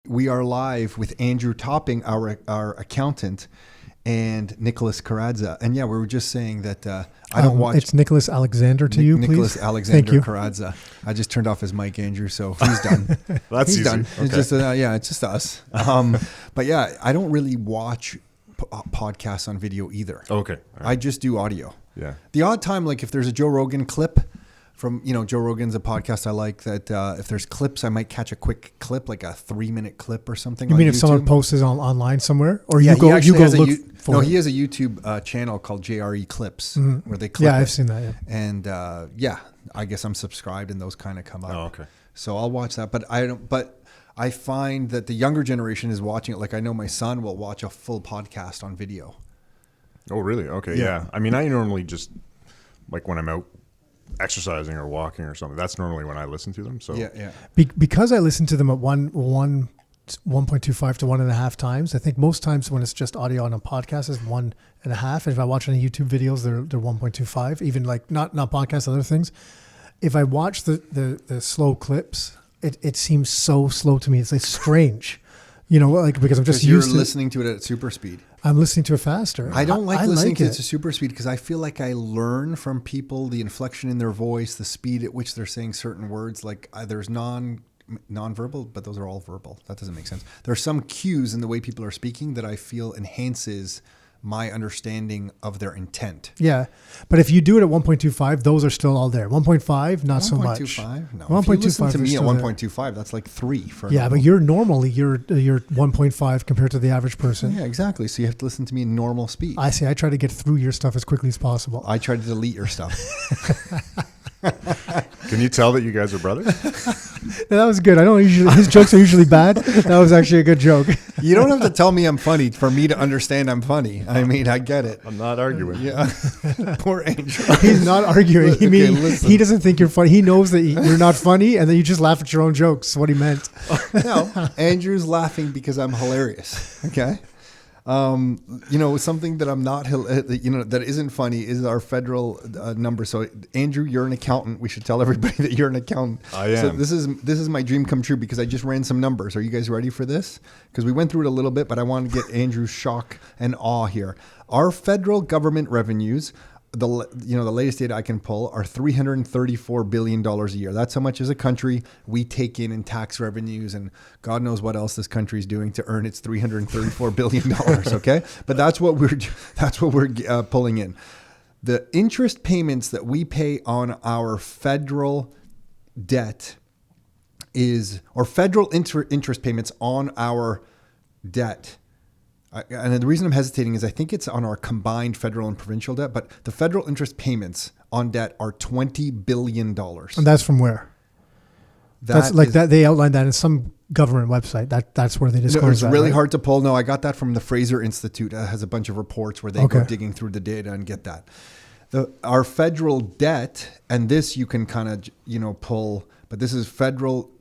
we are live with Andrew Topping, our accountant, and Nicholas Carazza. And yeah, we were just saying that I don't watch. It's Nicholas Alexander to you, please. Nicholas Alexander Carazza. I just turned off his mic, Andrew, so he's done. That's he's easy. done. Okay. It's just it's just us. But yeah, I don't really watch podcasts on video either. Okay. All right. I just do audio. Yeah. The odd time, like if there's a Joe Rogan clip from, Joe Rogan's a podcast I like, that if there's clips, I might catch a quick clip, like a 3-minute clip or something. You mean if YouTube. someone posts it online somewhere, or Yeah, you go he has look he has a YouTube channel called JRE Clips where they clip. Yeah, I've seen that. Yeah. And I guess I'm subscribed, and those kind of come up. Oh, okay. So I'll watch that, but I don't. But I find that the younger generation is watching it. Like I know my son will watch a full podcast on video. Oh, really? Okay. Yeah. I mean, I normally just like when I'm out exercising or walking or something. That's normally when I listen to them. So yeah. Because I listen to them at 1.25 to 1.5 times. I think most times when it's just audio on a podcast is 1.5. And if I watch any YouTube videos, they're 1.25. Even like not podcasts, other things. If I watch the slow clips, it seems so slow to me. It's like strange, because I'm just used to listening to it at super speed. I'm listening to it faster. I don't like listening to it to super speed because I feel like I learn from people the inflection in their voice, the speed at which they're saying certain words. Like there's non-verbal, but those are all verbal. That doesn't make sense. There are some cues in the way people are speaking that I feel enhances my understanding of their intent. Yeah. But if you do it at 1.25, those are still all there. 1.5, not so much. 1.25? No. 1.25 if you listen to me at 1.25, that's like 3 for yeah, but you're 1.5 compared to the average person. Yeah, exactly. So you have to listen to me in normal speed. I see. I try to get through your stuff as quickly as possible. I try to delete your stuff. Can you tell that you guys are brothers? That was good. His jokes are usually bad. That was actually a good joke. You don't have to tell me I'm funny for me to understand I'm funny. I mean, I get it. I'm not arguing. Yeah. Poor Angel. He's not arguing. He doesn't think you're funny. He knows that you're not funny and then you just laugh at your own jokes. That's what he meant. No, Andrew's laughing because I'm hilarious. Okay. Something that I'm not, that isn't funny is our federal number. So Andrew, you're an accountant. We should tell everybody that you're an accountant. I am. So this is my dream come true because I just ran some numbers. Are you guys ready for this? Because we went through it a little bit, but I want to get Andrew's shock and awe here. Our federal government revenues, the latest data I can pull, are $334 billion a year. That's how much as a country we take in tax revenues, and God knows what else this country is doing to earn its $334 billion. Okay, but that's what we're pulling in. The interest payments that we pay on our federal debt federal interest payments on our debt. And the reason I'm hesitating is I think it's on our combined federal and provincial debt, but the federal interest payments on debt are $20 billion. And that's from where? They outlined that in some government website. That's where they disclose that. It's really right? hard to pull. No, I got that from the Fraser Institute. It has a bunch of reports where they go digging through the data and get that. Our federal debt, and this you can kind of pull, but this is federal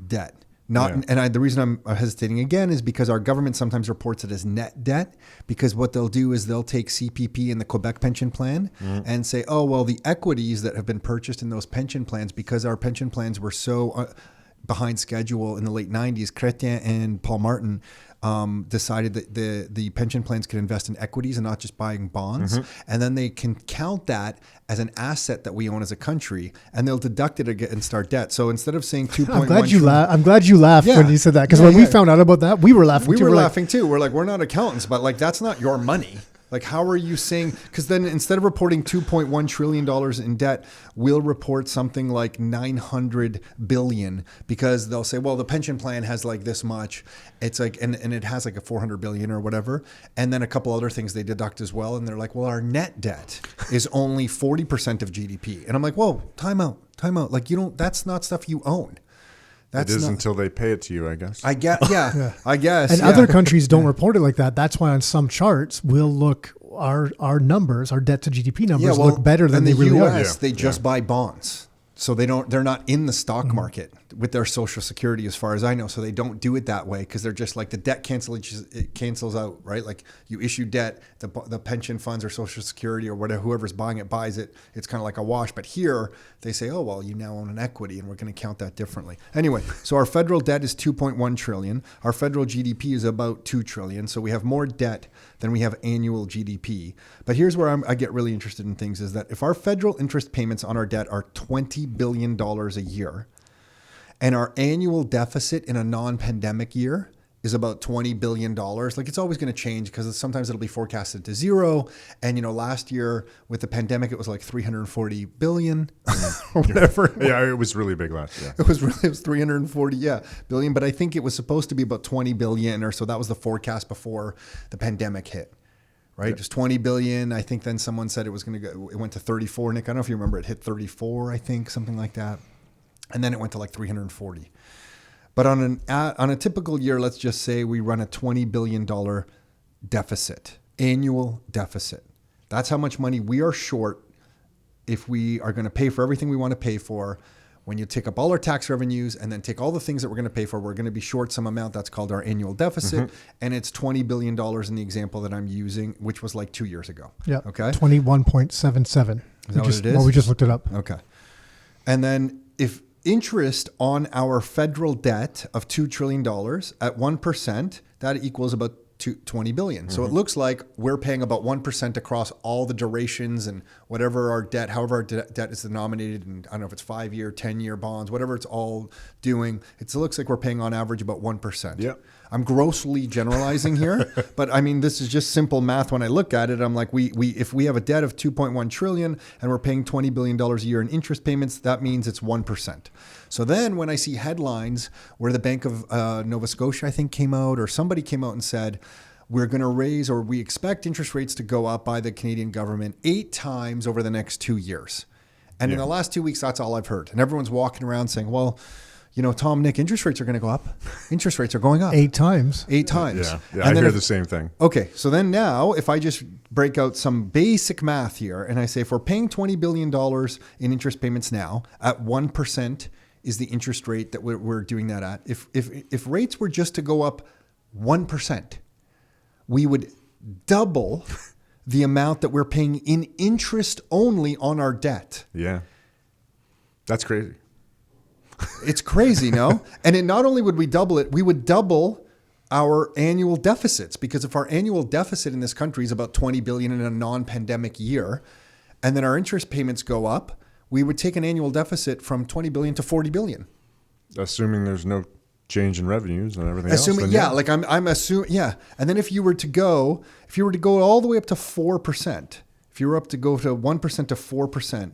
debt. The reason I'm hesitating again is because our government sometimes reports it as net debt, because what they'll do is they'll take CPP and the Quebec pension plan and say, oh, well, the equities that have been purchased in those pension plans, because our pension plans were so behind schedule in the late 90s, Chrétien and Paul Martin decided that the pension plans could invest in equities and not just buying bonds. And then they can count that as an asset that we own as a country, and they'll deduct it against our debt. So instead of saying 2.1 I'm glad you laughed when you said that, because when we found out about that, we were laughing too. We were laughing too. We're like, we're not accountants, but like, that's not your money. Like, how are you saying? Because then instead of reporting $2.1 trillion in debt, we'll report something like $900 billion, because they'll say, well, the pension plan has like this much. It's like, and it has like a $400 billion or whatever. And then a couple other things they deduct as well. And they're like, well, our net debt is only 40% of GDP. And I'm like, whoa, time out. Like, that's not stuff you own. It is until they pay it to you, I guess. I guess. And other countries don't report it like that. That's why on some charts we'll look, our numbers, our debt to GDP numbers look better than they really are. They just buy bonds. So they're not in the stock market. with their Social Security, as far as I know. So they don't do it that way because they're just like the debt it cancels out, right? Like you issue debt, the pension funds or Social Security or whatever, whoever's buying it buys it. It's kind of like a wash. But here they say, oh, well, you now own an equity and we're going to count that differently. Anyway, so our federal debt is $2.1 trillion. Our federal GDP is about $2 trillion. So we have more debt than we have annual GDP. But here's where I get really interested in things is that if our federal interest payments on our debt are $20 billion a year, and our annual deficit in a non-pandemic year is about $20 billion. Like it's always going to change because sometimes it'll be forecasted to zero. And, last year with the pandemic, it was like 340 billion or whatever. Yeah, it was really big last year. It was 340 billion. But I think it was supposed to be about 20 billion or so. That was the forecast before the pandemic hit. Right? Just 20 billion. I think then someone said it was going to go, it went to 34. Nick, I don't know if you remember, it hit 34, I think, something like that. And then it went to like 340. But on a typical year, let's just say we run a $20 billion deficit, annual deficit. That's how much money we are short if we are going to pay for everything we want to pay for. When you take up all our tax revenues and then take all the things that we're going to pay for, we're going to be short some amount. That's called our annual deficit. Mm-hmm. And it's $20 billion in the example that I'm using, which was like 2 years ago. Yeah. Okay. 21.77. Is that what it is? Well, we just looked it up. Okay. And then if interest on our federal debt of $2 trillion at 1%, that equals about $20 billion. Mm-hmm. So it looks like we're paying about 1% across all the durations and whatever our debt, however our debt is denominated, and I don't know if it's 5-year, 10-year bonds, whatever it's all doing. It looks like we're paying on average about 1%. Yeah. I'm grossly generalizing here, but I mean, this is just simple math. When I look at it, I'm like, if we have a debt of 2.1 trillion and we're paying $20 billion a year in interest payments, that means it's 1%. So then when I see headlines where the Bank of Nova Scotia, I think, came out, or somebody came out and said, we're going to raise, or we expect interest rates to go up by the Canadian government 8 times over the next 2 years. And in the last 2 weeks, that's all I've heard. And everyone's walking around saying, well, Tom, Nick, interest rates are going to go up. Interest rates are going up. 8 times. 8 times. Yeah, I hear the same thing. Okay, so then now if I just break out some basic math here and I say if we're paying $20 billion in interest payments now at 1% is the interest rate that we're doing that at. If rates were just to go up 1%, we would double the amount that we're paying in interest only on our debt. Yeah, that's crazy. It's crazy, no? And not only would we double it, we would double our annual deficits, because if our annual deficit in this country is about 20 billion in a non-pandemic year, and then our interest payments go up, we would take an annual deficit from 20 billion to 40 billion. Assuming there's no change in revenues and everything else. I'm assuming, yeah. And then if you were to go all the way up to 4%, if you were to go to 1% to 4%,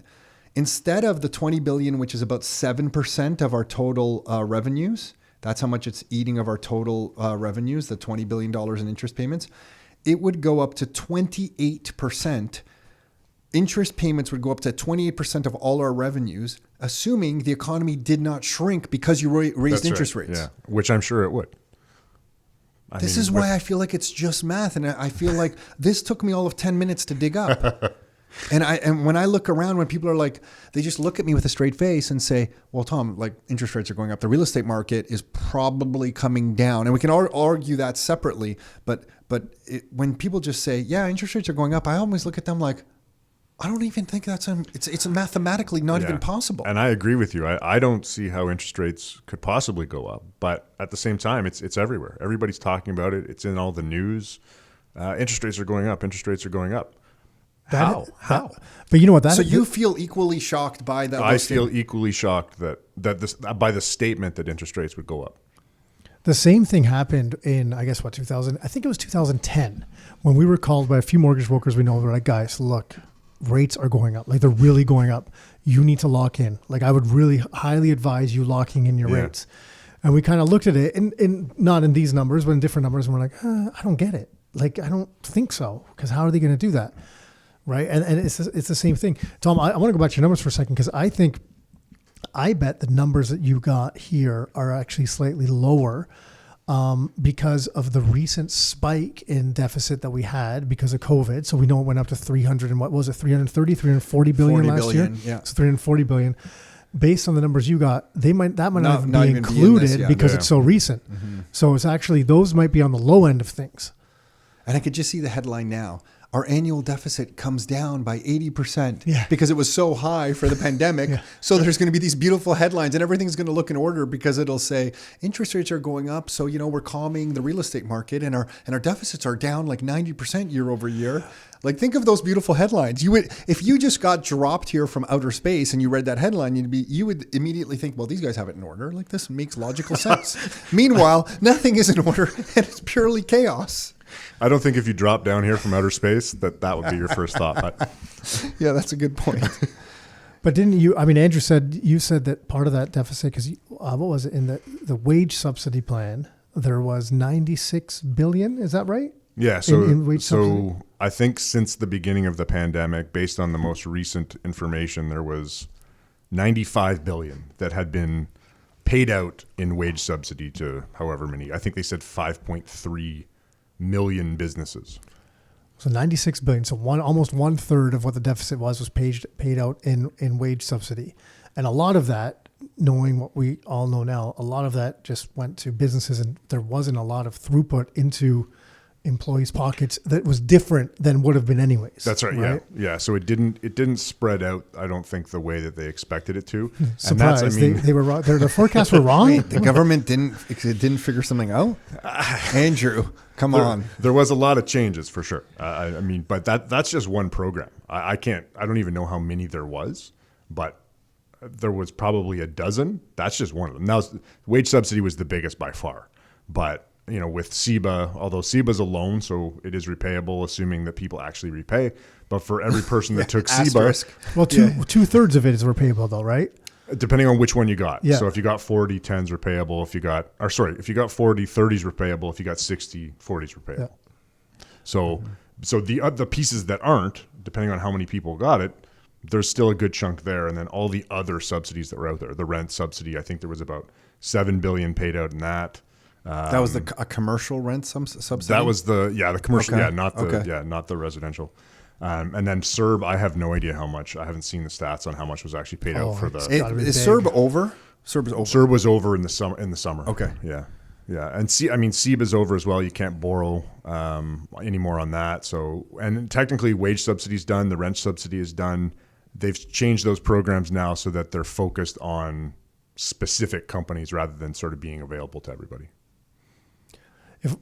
instead of the 20 billion, which is about 7% of our total revenues, that's how much it's eating of our total revenues, the $20 billion in interest payments, it would go up to 28%. Interest payments would go up to 28% of all our revenues, assuming the economy did not shrink because you raised interest rates. Yeah, which I'm sure it would. This is why I feel like it's just math. And I feel like this took me all of 10 minutes to dig up. And when I look around, when people are like, they just look at me with a straight face and say, well, Tom, like interest rates are going up. The real estate market is probably coming down. And we can argue that separately. But when people just say, yeah, interest rates are going up, I always look at them like, I don't even think it's mathematically not even possible. And I agree with you. I don't see how interest rates could possibly go up. But at the same time, it's everywhere. Everybody's talking about it. It's in all the news. Interest rates are going up. Interest rates are going up. How? But you know what? So you feel equally shocked by that? I feel equally shocked by the statement that interest rates would go up. The same thing happened in, I guess, 2000? I think it was 2010 when we were called by a few mortgage brokers we know. They're like, guys, look, rates are going up. Like they're really going up. You need to lock in. Like I would really highly advise you locking in your rates. And we kind of looked at it, in not in these numbers, but in different numbers. And we're like, I don't get it. Like, I don't think so. Because how are they going to do that? Right. And it's the same thing. Tom, I want to go back to your numbers for a second, because I bet the numbers that you got here are actually slightly lower because of the recent spike in deficit that we had because of COVID. So we know it went up to 330, 340 billion last year. Yeah. So 340 billion. based on the numbers you got, that might not even be included because it's so recent. Mm-hmm. So it's actually, those might be on the low end of things. And I could just see the headline now. Our annual deficit comes down by 80% because it was so high for the pandemic. So there's going to be these beautiful headlines and everything's going to look in order because it'll say interest rates are going up. So, we're calming the real estate market and our deficits are down like 90% year over year. Like, think of those beautiful headlines. If you just got dropped here from outer space and you read that headline, you would immediately think, well, these guys have it in order. Like, this makes logical sense. Meanwhile, nothing is in order and it's purely chaos. I don't think if you drop down here from outer space that would be your first thought. But. Yeah, that's a good point. But didn't you? I mean, Andrew said that part of that deficit, because what was it in the wage subsidy plan? There was $96 billion. Is that right? Yeah. So I think since the beginning of the pandemic, based on the most recent information, there was $95 billion that had been paid out in wage subsidy to however many. I think they said 5.3 million businesses. So $96 billion. So almost 1/3 of what the deficit was paid out in wage subsidy. And a lot of that, knowing what we all know now, a lot of that just went to businesses, and there wasn't a lot of throughput into employees' pockets that was different than would have been anyways. That's right? Yeah. So it didn't spread out, I don't think, the way that they expected it to. Surprise. And that's, they were wrong. Their forecasts were wrong. Wait, the government didn't figure something out? Andrew, come on. There was a lot of changes for sure. But that's just one program. I don't even know how many there was, but there was probably a dozen. That's just one of them. Now, wage subsidy was the biggest by far, but with SEBA, although SEBA's a loan, so it is repayable, assuming that people actually repay. But for every person that took SEBA, well, 2/3 of it is repayable, though, right? Depending on which one you got. Yeah. So if you got 40, 10's repayable. If you got 40, 30's repayable. If you got 60, 40's repayable. Yeah. So the pieces that aren't, depending on how many people got it, there's still a good chunk there. And then all the other subsidies that were out there, the rent subsidy, I think there was about $7 billion paid out in that. That was a commercial rent subsidy? That was the commercial, okay. Not the residential. And then CERB, I have no idea how much. I haven't seen the stats on how much was actually paid out for the. Is CERB over? CERB is over. CERB was over in the summer. Okay. Yeah. And SEBA is over as well. You can't borrow anymore on that. So, and technically wage subsidy is done. The rent subsidy is done. They've changed those programs now so that they're focused on specific companies rather than sort of being available to everybody.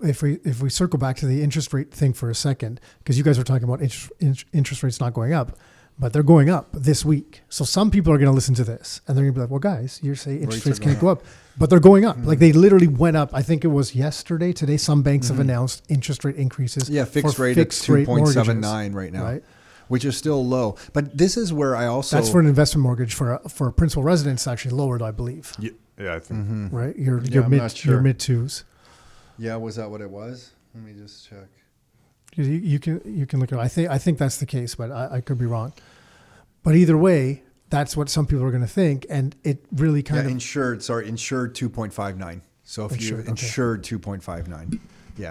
If we circle back to the interest rate thing for a second, because you guys were talking about interest rates not going up, but they're going up this week. So some people are going to listen to this and they're going to be like, well, guys, you're saying interest rates can't go up, but they're going up. Mm-hmm. Like they literally went up. I think it was yesterday. Today, some banks have announced interest rate increases. Yeah, fixed rate at 2.79 right now, right? Which is still low. But this is where I also... That's for an investment mortgage. For a principal residence, actually lowered, I believe. Yeah, I think. Mm-hmm. Right? Your mid twos. Yeah, was that what it was? Let me just check. You can look at it. I think that's the case, but I could be wrong. But either way, that's what some people are going to think, and it really kind of insured 2.59. So if insured 2.59,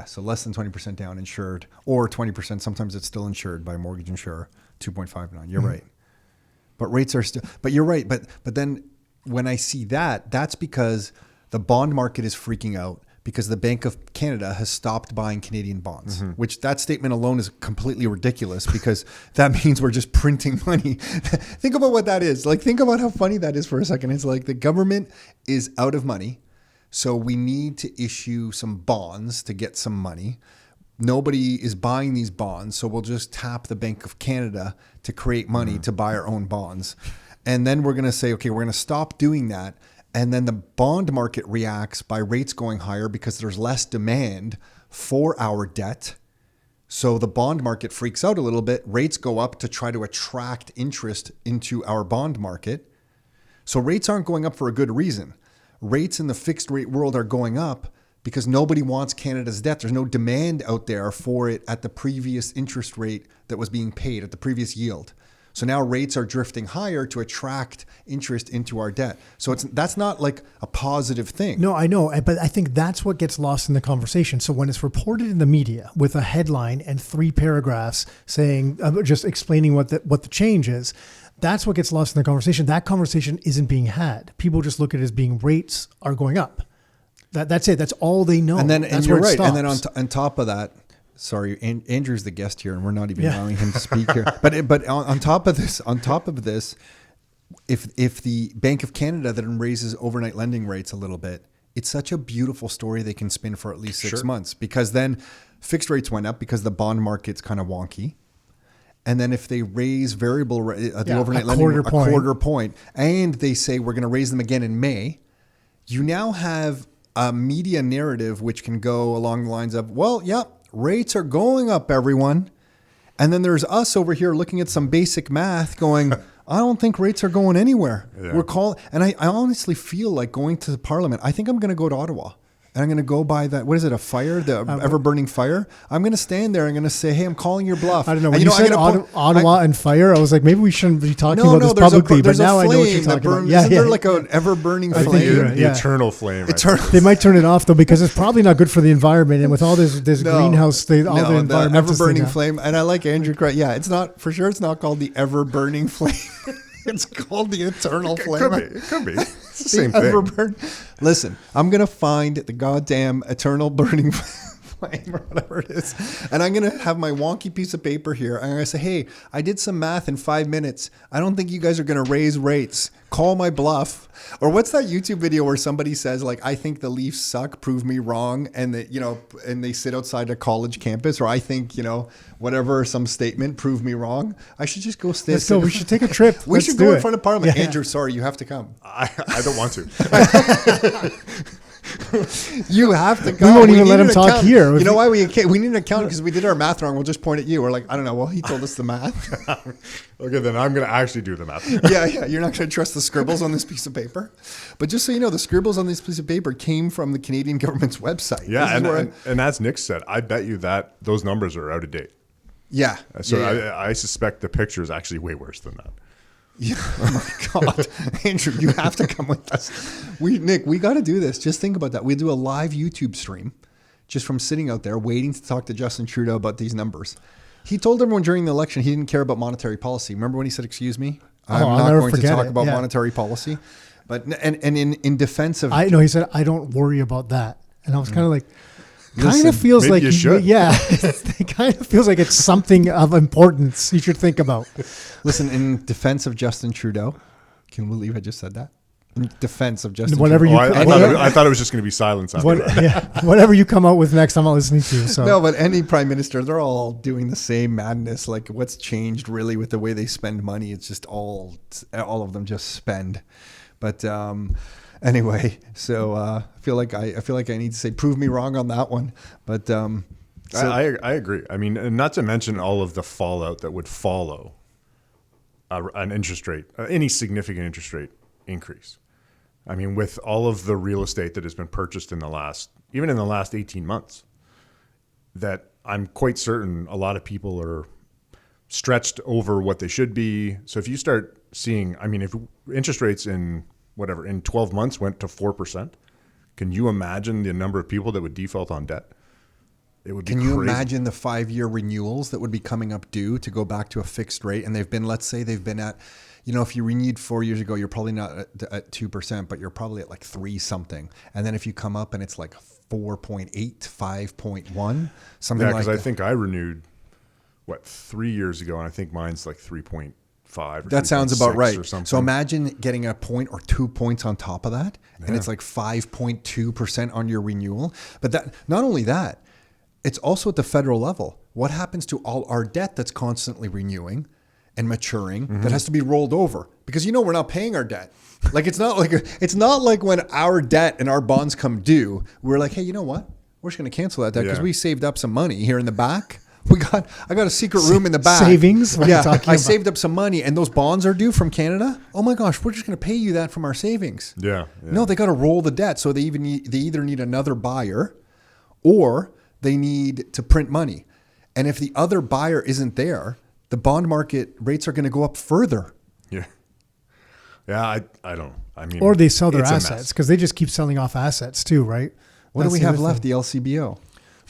so less than 20% down insured, or 20%. Sometimes it's still insured by a mortgage insurer. 2.59. You're right, but rates are still. But you're right. But then when I see that, that's because the bond market is freaking out. Because the Bank of Canada has stopped buying Canadian bonds, which that statement alone is completely ridiculous because that means we're just printing money. Think about what that is. Like, think about how funny that is for a second. It's like the government is out of money, so we need to issue some bonds to get some money. Nobody is buying these bonds, so we'll just tap the Bank of Canada to create money to buy our own bonds. And then we're going to say, okay, we're going to stop doing that. And then the bond market reacts by rates going higher because there's less demand for our debt. So the bond market freaks out a little bit. Rates go up to try to attract interest into our bond market. So rates aren't going up for a good reason. Rates in the fixed rate world are going up because nobody wants Canada's debt. There's no demand out there for it at the previous interest rate that was being paid, at the previous yield. So now rates are drifting higher to attract interest into our debt. So that's not like a positive thing. No, I know. But I think that's what gets lost in the conversation. So when it's reported in the media with a headline and 3 paragraphs saying, just explaining what the change is, that's what gets lost in the conversation. That conversation isn't being had. People just look at it as being rates are going up. That's it. That's all they know. And then, that's and you're right. stops. And then on top of that, sorry, Andrew's the guest here, and we're not even allowing him to speak here. But on top of this, if the Bank of Canada then raises overnight lending rates a little bit, it's such a beautiful story they can spin for at least 6 months, because then fixed rates went up because the bond market's kind of wonky. And then if they raise variable the overnight lending a quarter point, and they say we're going to raise them again in May, you now have a media narrative which can go along the lines of, well, yeah, rates are going up, everyone. And then there's us over here looking at some basic math going, I don't think rates are going anywhere. Yeah. And I honestly feel like going to the Parliament. I think I'm going to go to Ottawa. And I'm going to go by that. What is it? A fire? The ever-burning fire? I'm going to stand there. I'm going to say, hey, I'm calling your bluff. I don't know. When you said Ottawa and fire, I was like, maybe we shouldn't be talking about this publicly. But now I know what you're talking about. Isn't there like an ever-burning flame? The eternal flame. They might turn it off, though, because it's probably not good for the environment. And with all this greenhouse, the environmental ever-burning flame. And I like Andrew. Yeah, it's not, for sure, it's not called the ever-burning flame. It's called the eternal flame. It could be. It's the same thing. Listen, I'm going to find the goddamn eternal burning flame or whatever it is. And I'm going to have my wonky piece of paper here. I'm going to say, hey, I did some math in 5 minutes. I don't think you guys are going to raise rates. Call my bluff. Or what's that YouTube video where somebody says, like, I think the Leafs suck, prove me wrong. And they, and they sit outside a college campus, or I think, whatever, some statement, prove me wrong. I should just go stay. Let's go. We should take a trip. We should go in front of Parliament. Yeah. Andrew, sorry, you have to come. I don't want to. You have to come. We won't even let him talk here. You know why we need an accountant? Because we did our math wrong. We'll just point at you. We're like, I don't know. Well, he told us the math. Okay, then I'm going to actually do the math. Yeah. You're not going to trust the scribbles on this piece of paper. But just so you know, the scribbles on this piece of paper came from the Canadian government's website. Yeah, and as Nick said, I bet you that those numbers are out of date. Yeah. So I suspect the picture is actually way worse than that. Yeah. Oh my God. Andrew, you have to come with us. Nick, we got to do this. Just think about that. We do a live YouTube stream just from sitting out there waiting to talk to Justin Trudeau about these numbers. He told everyone during the election he didn't care about monetary policy. Remember when he said, excuse me, I'm not going to talk about monetary policy. But and in defense of... he said, I don't worry about that. And I was kind of like... Kind of feels like you should. Yeah, it kind of feels like it's something of importance you should think about. Listen, in defense of Justin Trudeau, can you believe I just said that? In defense of Justin Trudeau. I thought it was just going to be silence after that. Whatever you come out with next, I'm not listening to. So. No, but any prime minister, they're all doing the same madness. Like, what's changed really with the way they spend money? It's just all of them just spend. But anyway, so I feel like I need to say, prove me wrong on that one. But I agree. I mean, and not to mention all of the fallout that would follow an interest rate, any significant interest rate increase. I mean, with all of the real estate that has been purchased in the last 18 months, that I'm quite certain a lot of people are stretched over what they should be. So if you start seeing, I mean, if interest rates in 12 months went to 4%, can you imagine the number of people that would default on debt? It would be crazy. Can you imagine the 5-year renewals that would be coming up due to go back to a fixed rate? And let's say they've been at, if you renewed 4 years ago, you're probably not at 2%, but you're probably at like 3 something. And then if you come up and it's like 4.8, 5.1, something like that. Because I think I renewed 3 years ago, and I think mine's like 3.5. That sounds about right. So imagine getting a point or 2 points on top of that, and it's like 5.2% on your renewal. But that, not only that, it's also at the federal level. What happens to all our debt that's constantly renewing and maturing that has to be rolled over? Because we're not paying our debt. Like it's not like when our debt and our bonds come due, we're like, hey, you know what? We're just going to cancel that debt because we saved up some money here in the back. I got a secret room in the back. Savings? I saved up some money, and those bonds are due from Canada. Oh my gosh, we're just going to pay you that from our savings. Yeah. No, they got to roll the debt, so they either need another buyer, or they need to print money. And if the other buyer isn't there, the bond market rates are going to go up further. Yeah. Yeah, I don't. I mean, or they sell their assets because they just keep selling off assets too, right? What do we have left? The LCBO.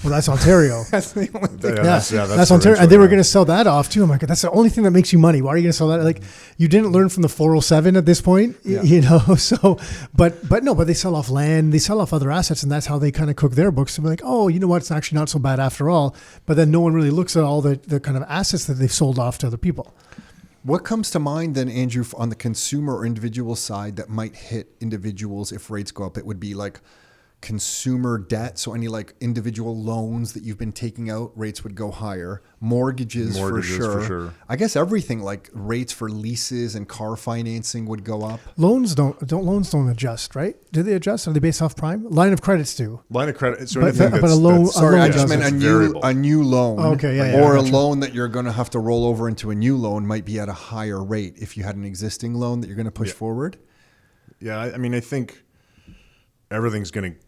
Well, that's Ontario. That's the only thing. That's Ontario. And they were going to sell that off too. I'm like, that's the only thing that makes you money. Why are you going to sell that? Like, you didn't learn from the 407 at this point, you know? So, but they sell off land, they sell off other assets, and that's how they kind of cook their books to be like, oh, you know what? It's actually not so bad after all. But then no one really looks at all the kind of assets that they've sold off to other people. What comes to mind then, Andrew, on the consumer or individual side that might hit individuals if rates go up? It would be like consumer debt. So any like individual loans that you've been taking out, rates would go higher. Mortgages for sure. I guess everything like rates for leases and car financing would go up. Loans don't adjust, right? Do they adjust? Are they based off prime? Line of credits do. Line of credit. So but a loan. Sorry, I just meant variable. a new loan. Okay, or a loan that you're going to have to roll over into a new loan might be at a higher rate if you had an existing loan that you're going to push forward. Yeah, I mean, I think everything's going to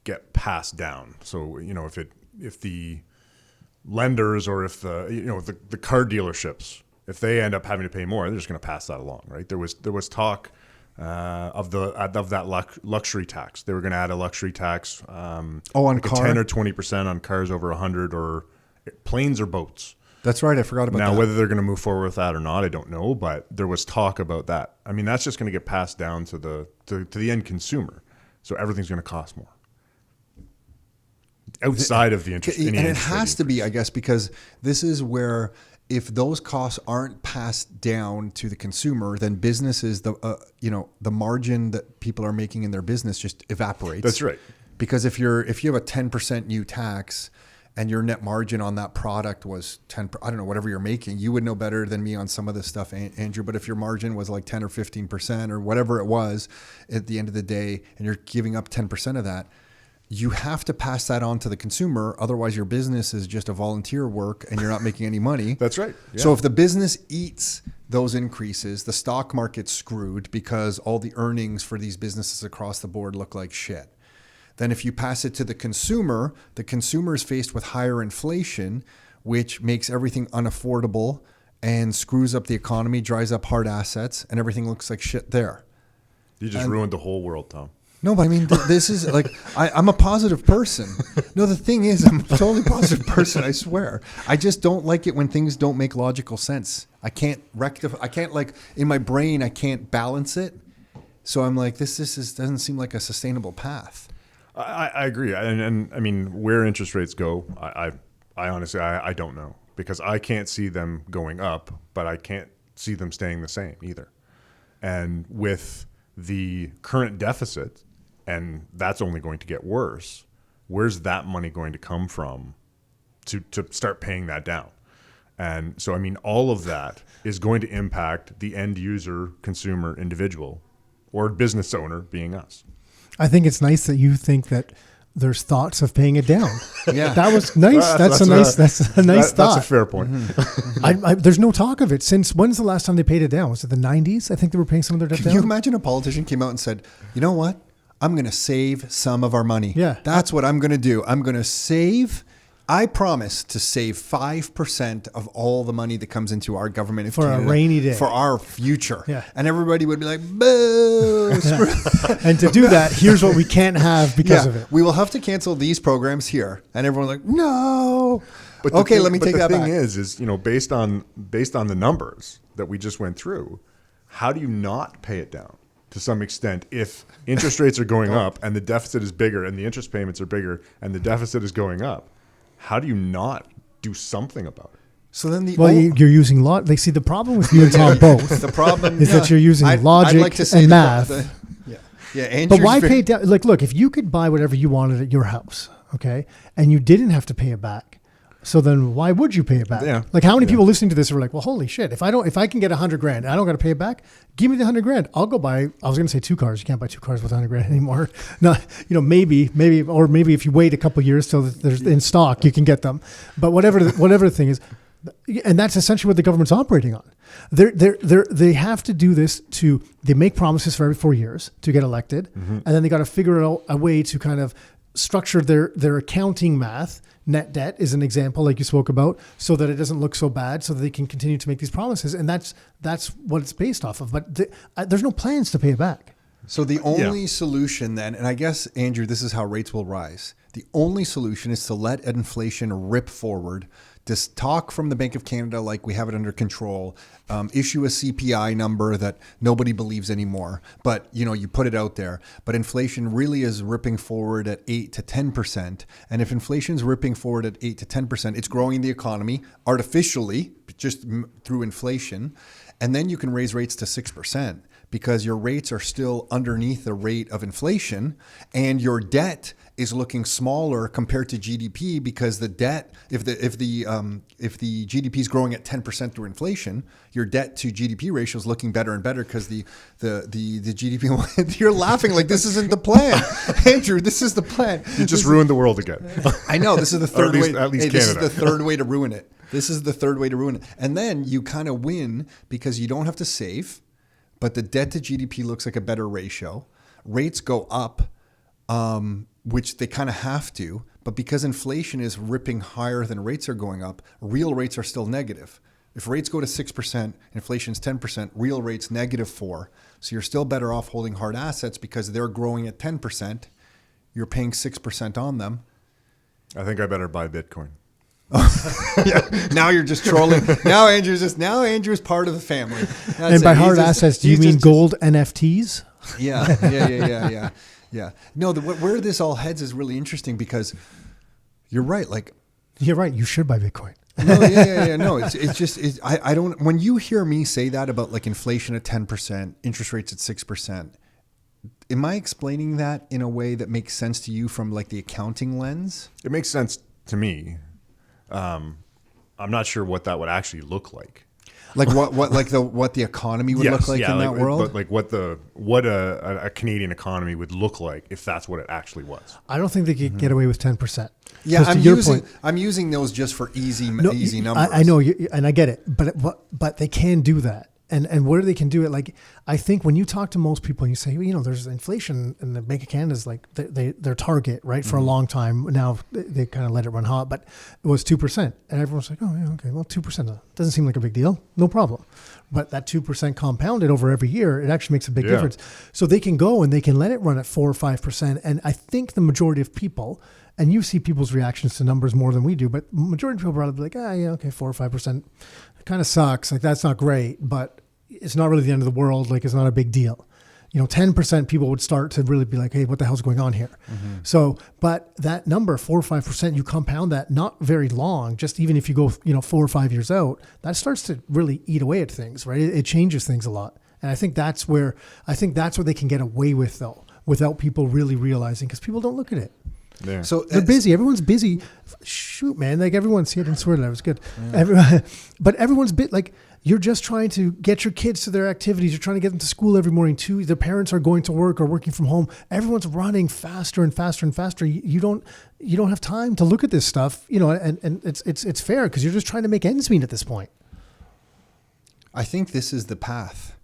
get passed down. So, you know, if the lenders or if the car dealerships, if they end up having to pay more, they're just going to pass that along, right? There was talk of that luxury tax. They were going to add a luxury tax on like car? 10 or 20% on cars over 100 or planes or boats. That's right. I forgot about that. Now, whether they're going to move forward with that or not, I don't know, but there was talk about that. I mean, that's just going to get passed down to the end consumer. So everything's going to cost more. Outside of the interest. And it has to be, I guess, because this is where if those costs aren't passed down to the consumer, then businesses, the margin that people are making in their business just evaporates. That's right. Because if you have a 10% new tax and your net margin on that product was 10, I don't know, whatever you're making, you would know better than me on some of this stuff, Andrew. But if your margin was like 10 or 15% or whatever it was at the end of the day, and you're giving up 10% of that, you have to pass that on to the consumer. Otherwise, your business is just a volunteer work and you're not making any money. That's right. Yeah. So if the business eats those increases, the stock market's screwed because all the earnings for these businesses across the board look like shit. Then if you pass it to the consumer is faced with higher inflation, which makes everything unaffordable and screws up the economy, dries up hard assets, and everything looks like shit there. You just ruined the whole world, Tom. No, but I mean, this is like, I'm a positive person. No, the thing is, I'm a totally positive person, I swear. I just don't like it when things don't make logical sense. I can't rectify, I can't like, in my brain, I can't balance it. So I'm like, this doesn't seem like a sustainable path. I agree. And I mean, where interest rates go, I honestly, I don't know. Because I can't see them going up, but I can't see them staying the same either. And with the current deficit, and that's only going to get worse, where's that money going to come from to start paying that down? And so, I mean, all of that is going to impact the end user, consumer, individual, or business owner being us. I think it's nice that you think that there's thoughts of paying it down. Yeah, that was nice. That's a nice thought. That's a fair point. Mm-hmm. There's no talk of it since. When's the last time they paid it down? Was it the 90s? I think they were paying some of their debt down. Can you imagine a politician came out and said, "You know what? I'm going to save some of our money. Yeah, that's what I'm going to do. I'm going to save. I promise to save 5% of all the money that comes into our government for Canada, a rainy day, for our future." Yeah. And everybody would be like, "Boo!" And to do that, here's what we can't have because of it. We will have to cancel these programs here. And everyone's like, "No." But okay, let me take that back. The thing is, you know, based on the numbers that we just went through, how do you not pay it down to some extent if interest rates are going up and the deficit is bigger and the interest payments are bigger and the deficit is going up? How do you not do something about it? So then you're using logic. They see the problem with you and Tom both. The problem is that you're using logic and math. Andrew's but why pay down? Like, look, if you could buy whatever you wanted at your house, okay, and you didn't have to pay it back, so then why would you pay it back? Yeah. Like, how many people listening to this are like, well, holy shit, if I can get $100,000, and I don't got to pay it back, give me the $100,000. I'll go buy. I was going to say 2 cars. You can't buy 2 cars with $100,000 anymore. No, you know, maybe if you wait a couple of years till there's in stock, you can get them. But whatever the thing is, and that's essentially what the government's operating on. They have to do this they make promises for every 4 years to get elected, and then they got to figure out a way to kind of structure their accounting math. Net debt is an example, like you spoke about, so that it doesn't look so bad, so that they can continue to make these promises, and that's what it's based off of. But there's no plans to pay it back. So the only solution then, and I guess, Andrew, this is how rates will rise. The only solution is to let inflation rip forward, just talk from the Bank of Canada like we have it under control, issue a CPI number that nobody believes anymore, but you put it out there. But inflation really is ripping forward at 8 to 10%. And if inflation's ripping forward at 8 to 10%, it's growing the economy artificially, just through inflation. And then you can raise rates to 6%. Because your rates are still underneath the rate of inflation, and your debt is looking smaller compared to GDP, because the debt, if the GDP is growing at 10% through inflation, your debt to GDP ratio is looking better and better because the GDP. You're laughing like this isn't the plan, Andrew. This is the plan. You just ruined the world again. I know, this is the third way. At least Canada. This is the third way to ruin it. This is the third way to ruin it, and then you kind of win because you don't have to save. But the debt to GDP looks like a better ratio. Rates go up, which they kind of have to. But because inflation is ripping higher than rates are going up, real rates are still negative. If rates go to 6%, inflation's 10%, real rates -4. So you're still better off holding hard assets because they're growing at 10%. You're paying 6% on them. I think I better buy Bitcoin. Yeah. Now you're just trolling. Now Andrew's part of the family. That's and by hard assets, do you mean gold NFTs? Yeah. No, where this all heads is really interesting because you're right. Like, you're right. You should buy Bitcoin. No, it's just I don't. When you hear me say that about like inflation at 10%, interest rates at 6%, am I explaining that in a way that makes sense to you from like the accounting lens? It makes sense to me. I'm not sure what that would actually look like. Like what the economy would look like in that world? Like what a Canadian economy would look like if that's what it actually was. I don't think they could get away with 10%. Yeah, I'm using those just for easy numbers. I know, and I get it, but they can do that. And where they can do it, like, I think when you talk to most people and you say, there's inflation, and the Bank of Canada is like their target, right? For a long time. Now they kind of let it run hot, but it was 2%. And everyone's like, oh, yeah, okay, well, 2% doesn't seem like a big deal. No problem. But that 2% compounded over every year, it actually makes a big difference. So they can go and they can let it run at 4 or 5%. And I think the majority of people, and you see people's reactions to numbers more than we do, but majority of people are probably like, yeah, okay, 4 or 5%. Kind of sucks. Like, that's not great, but it's not really the end of the world. Like, it's not a big deal. 10% people would start to really be like, hey, what the hell's going on here? Mm-hmm. So, but that number, 4 or 5%, you compound that not very long, just even if you go, 4 or 5 years out, that starts to really eat away at things, right? It changes things a lot. And I think that's where they can get away with, though, without people really realizing, because people don't look at it. Yeah. So they're busy. Everyone's busy. Shoot, man. Like, everyone's here. I didn't swear that was good. Yeah. But everyone's like, you're just trying to get your kids to their activities. You're trying to get them to school every morning too. Their parents are going to work or working from home. Everyone's running faster and faster and faster. You don't have time to look at this stuff, and it's fair because you're just trying to make ends meet at this point. I think this is the path.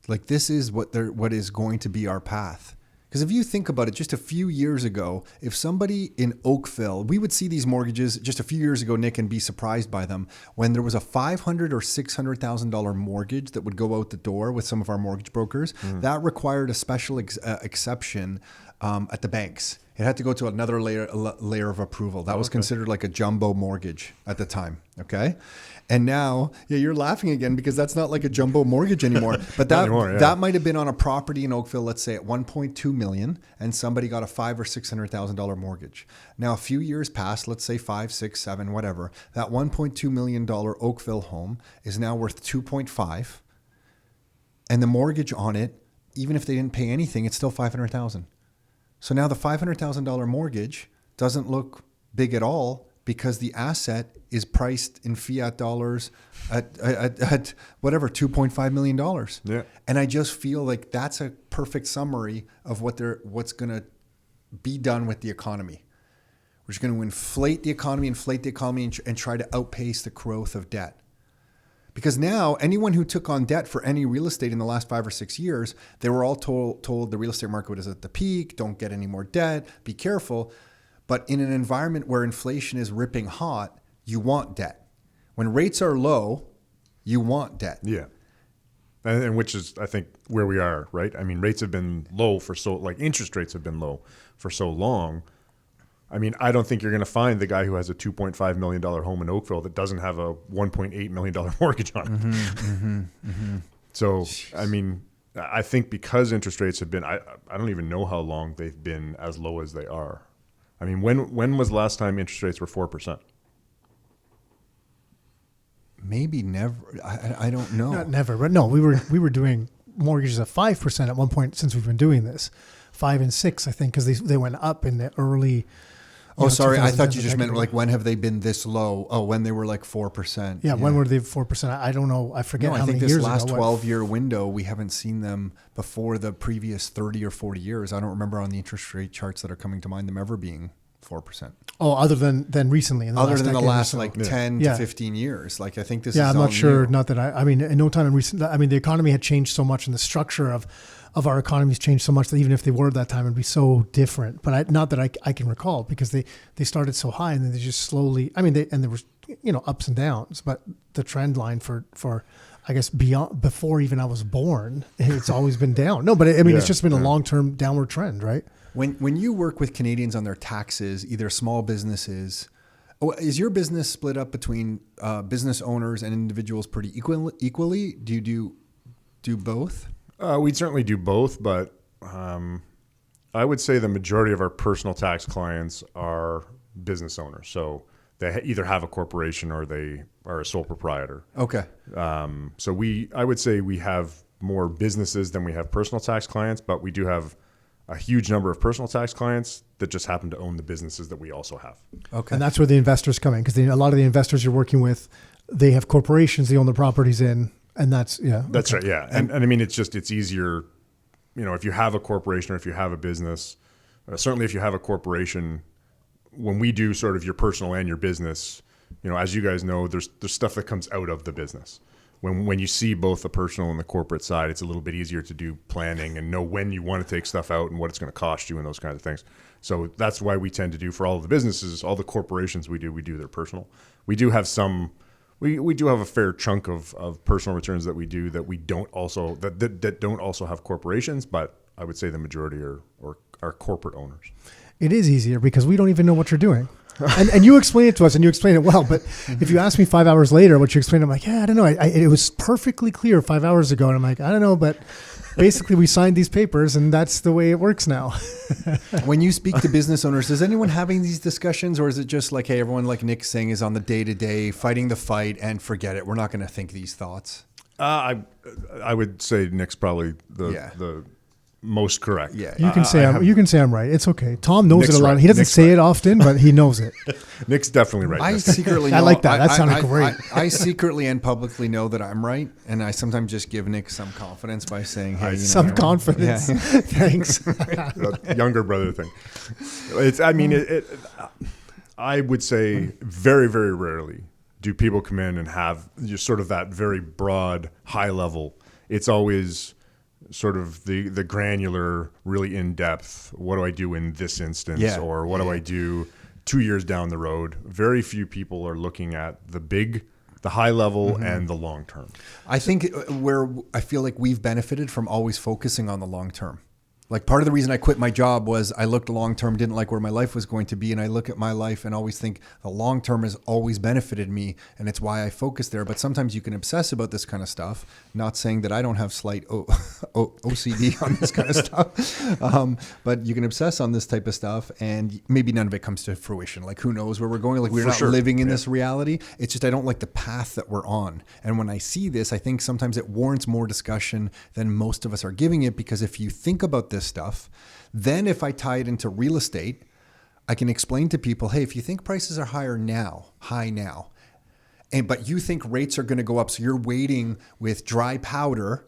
Like, this is what is going to be our path. Because if you think about it, just a few years ago, if somebody in Oakville, we would see these mortgages just a few years ago, Nick, and be surprised by them when there was a $500,000 or $600,000 mortgage that would go out the door with some of our mortgage brokers. That required a special exception at the banks. It had to go to another layer of approval. That was considered like a jumbo mortgage at the time. Okay. And now, you're laughing again because that's not like a jumbo mortgage anymore. But that might have been on a property in Oakville, let's say at $1.2 million, and somebody got a $500,000 or $600,000 mortgage. Now, a few years passed, let's say 5, 6, 7, whatever. That $1.2 million Oakville home is now worth 2.5, and the mortgage on it, even if they didn't pay anything, it's still $500,000. So now the $500,000 mortgage doesn't look big at all because the asset is priced in fiat dollars at whatever, $2.5 million. Yeah. And I just feel like that's a perfect summary of what's going to be done with the economy. We're just going to inflate the economy and try to outpace the growth of debt. Because now anyone who took on debt for any real estate in the last 5 or 6 years, they were all told the real estate market is at the peak, don't get any more debt, be careful. But in an environment where inflation is ripping hot, you want debt. When rates are low, you want debt. Yeah. and which is, I think, where we are, right? I mean, rates have been low interest rates have been low for so long. I mean, I don't think you're going to find the guy who has a $2.5 million home in Oakville that doesn't have a $1.8 million mortgage on it. So, jeez. I mean, I think because interest rates have been, I don't even know how long they've been as low as they are. I mean, when was the last time interest rates were 4%? Maybe never. I don't know. Not never, but no, we were doing mortgages at 5% at one point since we've been doing this, 5 and 6, I think, because they went up in the early. Oh, sorry. I thought you just meant like when have they been this low? Oh, when they were like 4%. Yeah, when were they 4%? I don't know. I forget how many years ago. I think this last 12-year window, we haven't seen them before the previous 30 or 40 years. I don't remember on the interest rate charts that are coming to mind them ever being 4%. Oh, other than recently. Other than the last 10 to 15 years. Like I think this is I'm not sure. New. Not that I mean, in no time in recent, I mean, the economy had changed so much and the structure of our economy's changed so much that even if they were at that time, it'd be so different. But not that I can recall because they started so high and then they just slowly, I mean, there was, ups and downs, but the trend line for I guess before even I was born, it's always been down. No, but it's just been a long-term downward trend, right? When you work with Canadians on their taxes, either small businesses, is your business split up between business owners and individuals pretty equally? Do you do both? We'd certainly do both, but I would say the majority of our personal tax clients are business owners. So they either have a corporation or they are a sole proprietor. Okay. So I would say we have more businesses than we have personal tax clients, but we do have a huge number of personal tax clients that just happen to own the businesses that we also have. Okay. And that's where the investors come in because a lot of the investors you're working with, they have corporations they own the properties in. And that's right. Yeah. And I mean, it's easier, if you have a corporation or if you have a business, certainly if you have a corporation, when we do sort of your personal and your business, as you guys know, there's stuff that comes out of the business. When you see both the personal and the corporate side, it's a little bit easier to do planning and know when you want to take stuff out and what it's going to cost you and those kinds of things. So that's why we tend to do for all of the businesses, all the corporations we do their personal. We do have some. We do have a fair chunk of personal returns that we do that we don't also that don't also have corporations, but I would say the majority are corporate owners. It is easier because we don't even know what you're doing. And you explain it to us and you explain it well, but if you ask me 5 hours later what you explained, I'm like, I don't know. It was perfectly clear 5 hours ago. And I'm like, I don't know, but basically we signed these papers and that's the way it works now. When you speak to business owners, is anyone having these discussions or is it just like, hey, everyone like Nick's saying is on the day-to-day fighting the fight and forget it. We're not going to think these thoughts. I would say Nick's probably the most correct. Yeah, you can say I'm right. It's okay. Tom knows Nick's it a lot. Right. He doesn't say it often, but he knows it. Nick's definitely right. I secretly know, I like that. That sounded great. I secretly and publicly know that I'm right, and I sometimes just give Nick some confidence by saying, "Hey, some confidence." Yeah. Thanks. Younger brother thing. I would say very, very rarely do people come in and have just sort of that very broad, high level. It's always sort of the granular, really in-depth, what do I do in this instance? Or what do I do 2 years down the road? Very few people are looking at the high level and the long term. I think where I feel like we've benefited from always focusing on the long term. Like part of the reason I quit my job was I looked long term, didn't like where my life was going to be. And I look at my life and always think the long term has always benefited me. And it's why I focus there. But sometimes you can obsess about this kind of stuff. Not saying that I don't have slight OCD on this kind of stuff. But you can obsess on this type of stuff and maybe none of it comes to fruition. Like who knows where we're going? Like we're not living in this reality. It's just I don't like the path that we're on. And when I see this, I think sometimes it warrants more discussion than most of us are giving it. Because if you think about this stuff, then if I tie it into real estate, I can explain to people, hey, if you think prices are high now, but you think rates are going to go up, so you're waiting with dry powder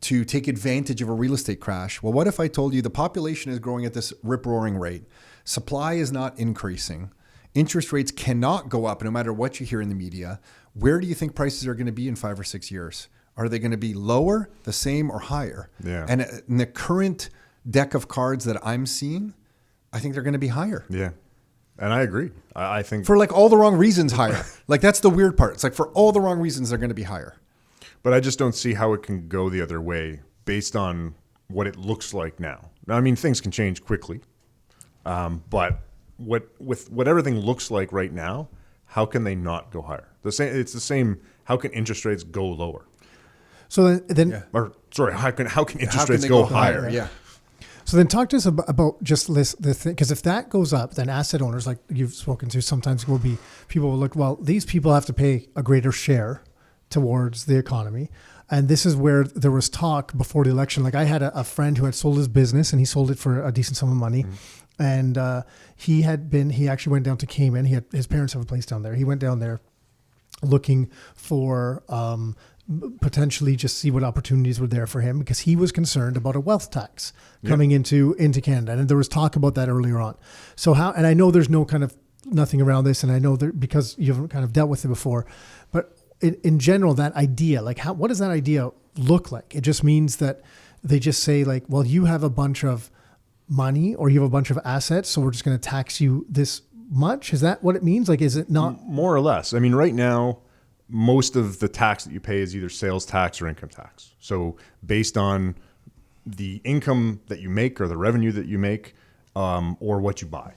to take advantage of a real estate crash. Well, what if I told you the population is growing at this rip-roaring rate, supply is not increasing, interest rates cannot go up no matter what you hear in the media. Where do you think prices are going to be in 5 or 6 years? Are they going to be lower, the same, or higher? Yeah. And in the current deck of cards that I'm seeing, I think they're going to be higher. Yeah. And I agree. I think for like all the wrong reasons higher. Like that's the weird part. It's like for all the wrong reasons they're going to be higher. But I just don't see how it can go the other way based on what it looks like now. Now, I mean, things can change quickly, but what everything looks like right now, how can they not go higher? It's the same. How can interest rates go lower? So then how can interest rates go higher? Yeah. So then talk to us about just the thing, because if that goes up, then asset owners like you've spoken to sometimes will be, people will look, well, these people have to pay a greater share towards the economy. And this is where there was talk before the election. Like I had a friend who had sold his business and he sold it for a decent sum of money. Mm-hmm. And he actually went down to Cayman. His parents have a place down there. He went down there looking for potentially just see what opportunities were there for him, because he was concerned about a wealth tax coming into Canada. And there was talk about that earlier on. So and I know there's nothing around this, and I know that because you've kind of dealt with it before, but in general, that idea, like what does that idea look like? It just means that they just say like, well, you have a bunch of money or you have a bunch of assets, so we're just going to tax you this much. Is that what it means? Like, is it not? More or less. I mean, right now, most of the tax that you pay is either sales tax or income tax. So based on the income that you make or the revenue that you make, or what you buy.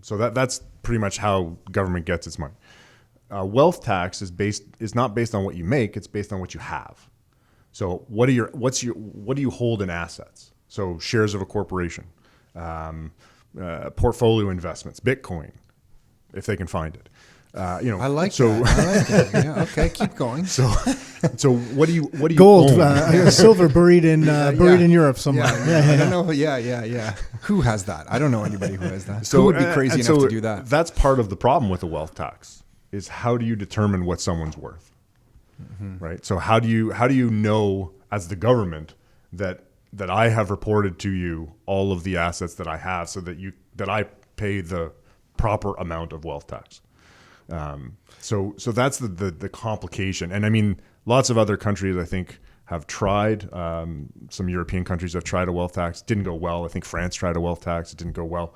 So that's pretty much how government gets its money. Wealth tax is not based on what you make; it's based on what you have. So what do you hold in assets? So shares of a corporation, portfolio investments, Bitcoin, if they can find it. I like that. Yeah, okay, keep going. So what do you gold, own? silver buried in Europe somewhere. I don't know. Yeah. Who has that? I don't know anybody who has that. So who would be crazy enough to do that? That's part of the problem with the wealth tax, is how do you determine what someone's worth? Mm-hmm. Right. So how do you know as the government that I have reported to you all of the assets that I have, so that I pay the proper amount of wealth tax? So that's the complication. And I mean, lots of other countries, I think, have tried. Some European countries have tried a wealth tax. Didn't go well. I think France tried a wealth tax. It didn't go well.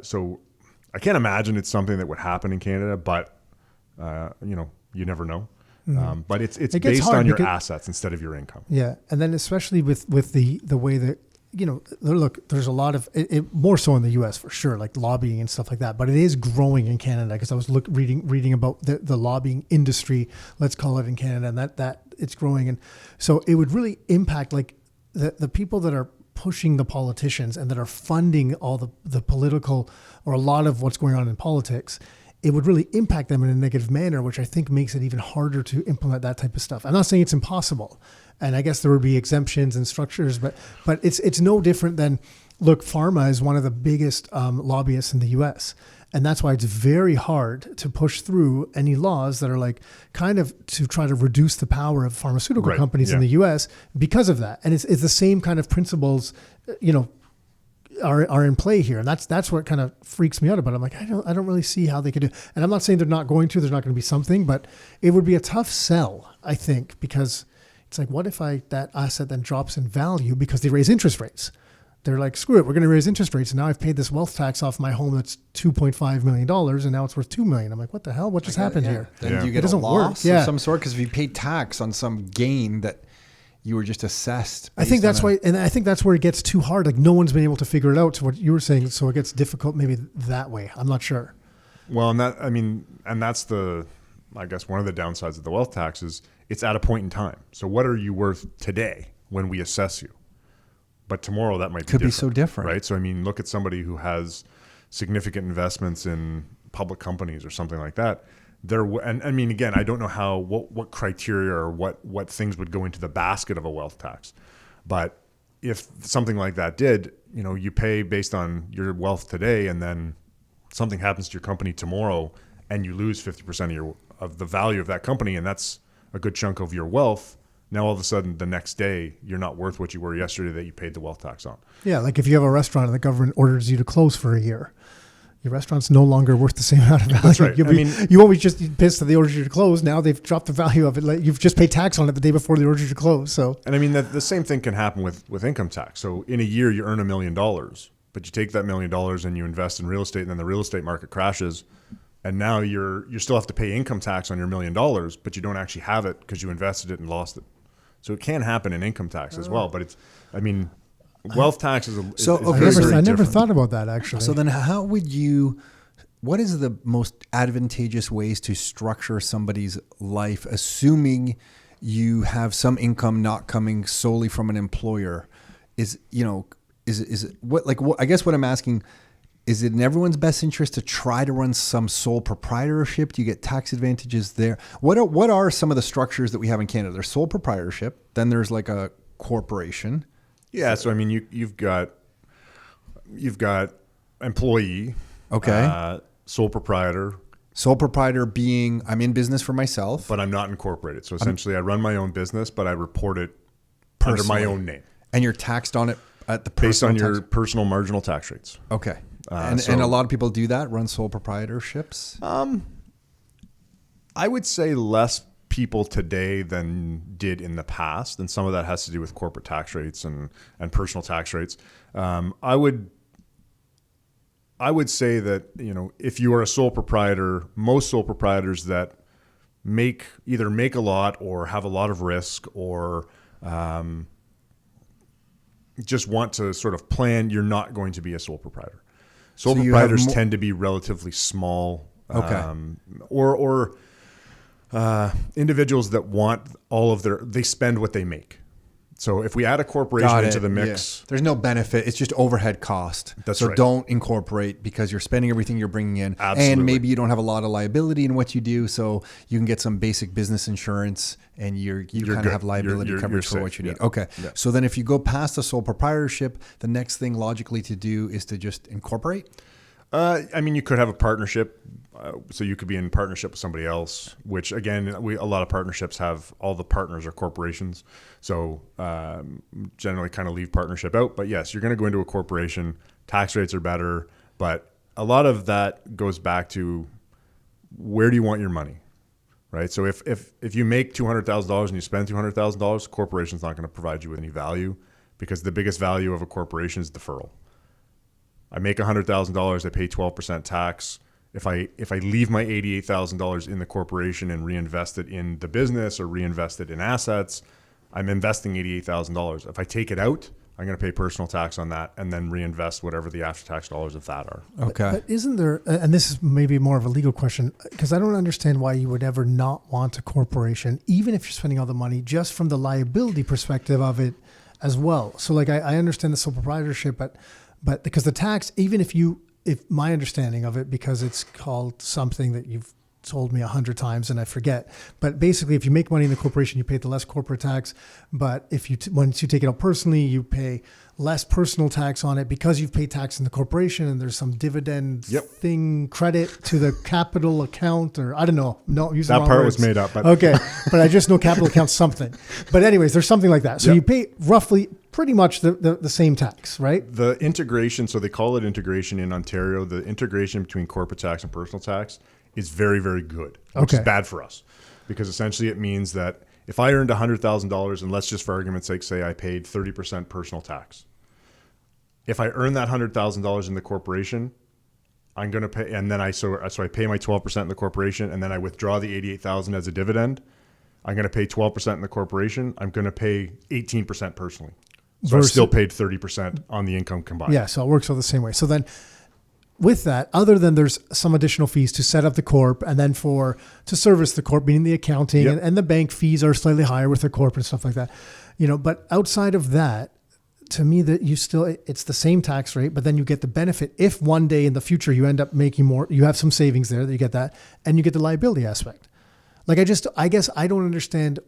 So I can't imagine it's something that would happen in Canada, but you never know. Mm-hmm. But it's based on your assets instead of your income. Yeah. And then especially with the way that, look, there's a lot of it more so in the US for sure, like lobbying and stuff like that. But it is growing in Canada, because I was reading about the lobbying industry, let's call it, in Canada, and that it's growing. And so it would really impact like the people that are pushing the politicians and that are funding all the political, or a lot of what's going on in politics. It would really impact them in a negative manner, which I think makes it even harder to implement that type of stuff. I'm not saying it's impossible. And I guess there would be exemptions and structures, but it's no different than, look, pharma is one of the biggest lobbyists in the US. And that's why it's very hard to push through any laws that are like kind of to try to reduce the power of pharmaceutical companies in the US because of that. And it's the same kind of principles, are in play here. And that's what kind of freaks me out about it. I'm like, I don't really see how they could do. And I'm not saying there's not going to be something, but it would be a tough sell, I think, because it's like, what if that asset then drops in value because they raise interest rates? They're like, screw it, we're going to raise interest rates. And now I've paid this wealth tax off my home that's $2.5 million, and now it's worth $2 million. I'm like, what the hell? What just happened here? Then you get a loss of some sort, because if you pay tax on some gain that you were just assessed. I think that's why, and I think that's where it gets too hard. Like no one's been able to figure it out. To what you were saying, so it gets difficult maybe that way. I'm not sure. Well, and that's I guess one of the downsides of the wealth tax is it's at a point in time. So what are you worth today when we assess you? But tomorrow that might be so different, right? So I mean, look at somebody who has significant investments in public companies or something like that. And I mean, again, I don't know what criteria or what things would go into the basket of a wealth tax. But if something like that did, you pay based on your wealth today, and then something happens to your company tomorrow and you lose 50% of the value of that company, and that's a good chunk of your wealth. Now all of a sudden the next day you're not worth what you were yesterday that you paid the wealth tax on. Yeah, like if you have a restaurant and the government orders you to close for a year, your restaurant's no longer worth the same amount of value. That's right. You won't be just pissed that they ordered you to close. Now they've dropped the value of it. Like you've just paid tax on it the day before they ordered you to close. So, and I mean the same thing can happen with income tax. So in a year you earn $1 million, but you take that $1 million and you invest in real estate, and then the real estate market crashes, and now you still have to pay income tax on your $1 million, but you don't actually have it because you invested it and lost it. So it can happen in income tax as well. But it's, I mean, wealth tax is I never thought about that, actually. So then what is the most advantageous ways to structure somebody's life, assuming you have some income not coming solely from an employer? Is it what I guess what I'm asking, is it in everyone's best interest to try to run some sole proprietorship? Do you get tax advantages there? What are some of the structures that we have in Canada? There's sole proprietorship, then there's like a corporation. Yeah, so I mean you've got employee, okay, sole proprietor. Sole proprietor being I'm in business for myself, but I'm not incorporated. So essentially, I run my own business, but I report it under my own name. And you're taxed on it at the based on your personal marginal tax rates. Okay, and a lot of people do that, run sole proprietorships. I would say less people today than did in the past, and some of that has to do with corporate tax rates and personal tax rates. I would say that, if you are a sole proprietor, most sole proprietors that either make a lot or have a lot of risk or just want to sort of plan, you're not going to be a sole proprietor. Sole proprietors tend to be relatively small, or individuals that want they spend what they make. So if we add a corporation into the mix, there's no benefit. It's just overhead cost. That's so right. Don't incorporate because you're spending everything you're bringing in. Absolutely. And maybe you don't have a lot of liability in what you do. So you can get some basic business insurance and you kind of have liability coverage for what you need. Yeah. Okay. Yeah. So then if you go past the sole proprietorship, the next thing logically to do is to just incorporate? I mean, you could have a partnership. So you could be in partnership with somebody else, which again, a lot of partnerships have all the partners are corporations. So generally kind of leave partnership out. But yes, you're going to go into a corporation. Tax rates are better. But a lot of that goes back to where do you want your money, right? So if you make $200,000 and you spend $200,000, the corporation's not going to provide you with any value because the biggest value of a corporation is deferral. I make $100,000, I pay 12% tax. If I leave my $88,000 in the corporation and reinvest it in the business or reinvest it in assets, I'm investing $88,000. If I take it out, I'm going to pay personal tax on that and then reinvest whatever the after-tax dollars of that are. Okay. But isn't there, and this is maybe more of a legal question, because I don't understand why you would ever not want a corporation, even if you're spending all the money, just from the liability perspective of it as well. So like I understand the sole proprietorship, but because the tax, even if my understanding of it, because it's called something that you've told me 100 times and I forget, but basically if you make money in the corporation, you pay the less corporate tax. But if once you take it out personally, you pay less personal tax on it because you've paid tax in the corporation and there's some dividend thing credit to the capital account, or I don't know. No, use the wrong part words. was made up. But okay, but I just know capital account something. But anyways, there's something like that. So you pay roughly pretty much the same tax, right? The integration, so they call it integration in Ontario, the integration between corporate tax and personal tax is very, very good, which is bad for us. Because essentially it means that if I earned $100,000 and let's just for argument's sake say I paid 30% personal tax. If I earn that $100,000 in the corporation, I'm going to pay, and then I pay my 12% in the corporation and then I withdraw the $88,000 as a dividend. I'm going to pay 12% in the corporation. I'm going to pay 18% personally. So I still paid 30% on the income combined. Yeah, so it works all the same way. So then with that, other than there's some additional fees to set up the corp and then to service the corp, meaning the accounting and the bank fees are slightly higher with the corp and stuff like that. But outside of that, to me that it's the same tax rate, but then you get the benefit if one day in the future you end up making more, you have some savings there that you get that, and you get the liability aspect. Like I guess I don't understand.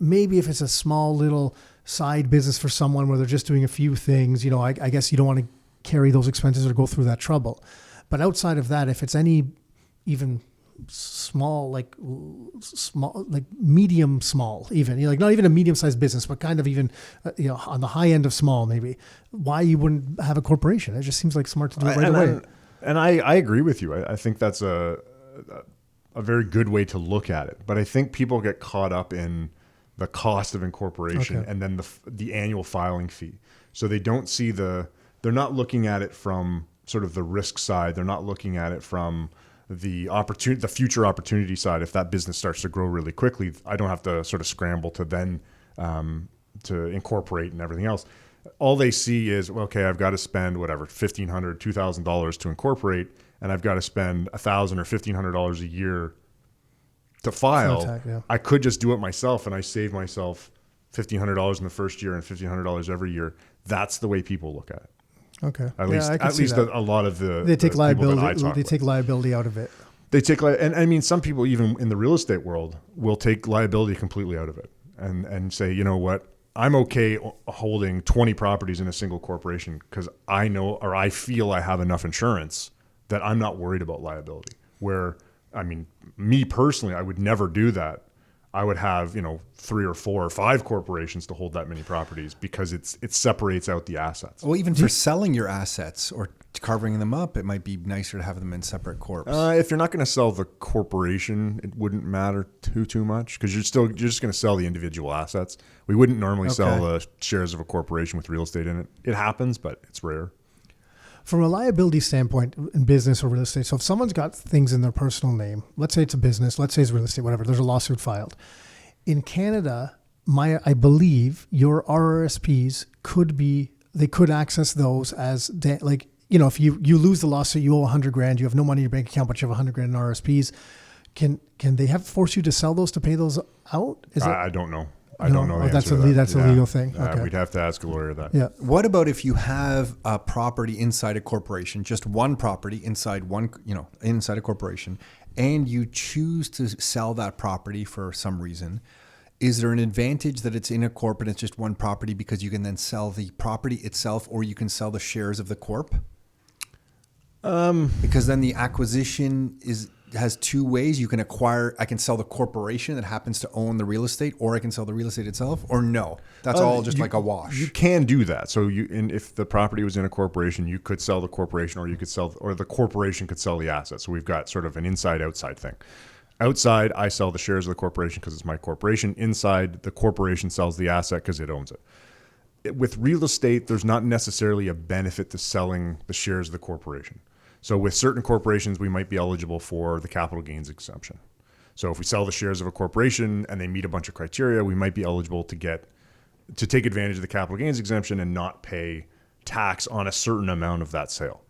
Maybe if it's a small little side business for someone where they're just doing a few things, I guess you don't want to carry those expenses or go through that trouble. But outside of that, if it's any even small, like medium small, even like not even a medium sized business, but kind of even on the high end of small, maybe, why you wouldn't have a corporation? It just seems like smart to do it right away. And I agree with you. I think that's a very good way to look at it. But I think people get caught up in the cost of incorporation and then the annual filing fee. So they don't see they're not looking at it from sort of the risk side. They're not looking at it from the future opportunity side. If that business starts to grow really quickly, I don't have to sort of scramble to then to incorporate and everything else. All they see is, okay, I've got to spend whatever, $1,500, $2,000 to incorporate, and I've got to spend $1,000 or $1,500 a year to file. I could just do it myself, and I save myself $1,500 in the first year and $1,500 every year. That's the way people look at it. Okay. At least a lot of they take liability. They take liability out of it. They take, and I mean, some people even in the real estate world will take liability completely out of it and say, you know what, I'm okay holding 20 properties in a single corporation because I know, or I feel I have enough insurance that I'm not worried about liability. Where, I mean, me personally, I would never do that. I would have, 3 or 4 or 5 corporations to hold that many properties because it separates out the assets. Well, even for selling your assets or carving them up, it might be nicer to have them in separate corps. If you're not going to sell the corporation, it wouldn't matter too much because you're just going to sell the individual assets. We wouldn't normally sell the shares of a corporation with real estate in it. It happens, but it's rare. From a liability standpoint in business or real estate, so if someone's got things in their personal name, let's say it's a business, let's say it's real estate, whatever, there's a lawsuit filed. In Canada, I believe your RRSPs could access those as if you lose the lawsuit, you owe $100,000, you have no money in your bank account, but you have $100,000 in RRSPs. Can they force you to sell those to pay those out? I don't know. I don't know. That's a legal thing. Okay. We'd have to ask a lawyer that. Yeah. What about if you have a property inside a corporation, just one property inside inside a corporation, and you choose to sell that property for some reason? Is there an advantage that it's in a corp and it's just one property because you can then sell the property itself, or you can sell the shares of the corp? Because then the acquisition has 2 ways. You can I can sell the corporation that happens to own the real estate, or I can sell the real estate itself, or no. That's all just like a wash. You can do that. So if the property was in a corporation, you could sell the corporation, or the corporation could sell the assets. So we've got sort of an inside-outside thing. Outside, I sell the shares of the corporation because it's my corporation. Inside, the corporation sells the asset because it owns it. With real estate, there's not necessarily a benefit to selling the shares of the corporation. So with certain corporations, we might be eligible for the capital gains exemption. So if we sell the shares of a corporation and they meet a bunch of criteria, we might be eligible to take advantage of the capital gains exemption and not pay tax on a certain amount of that sale.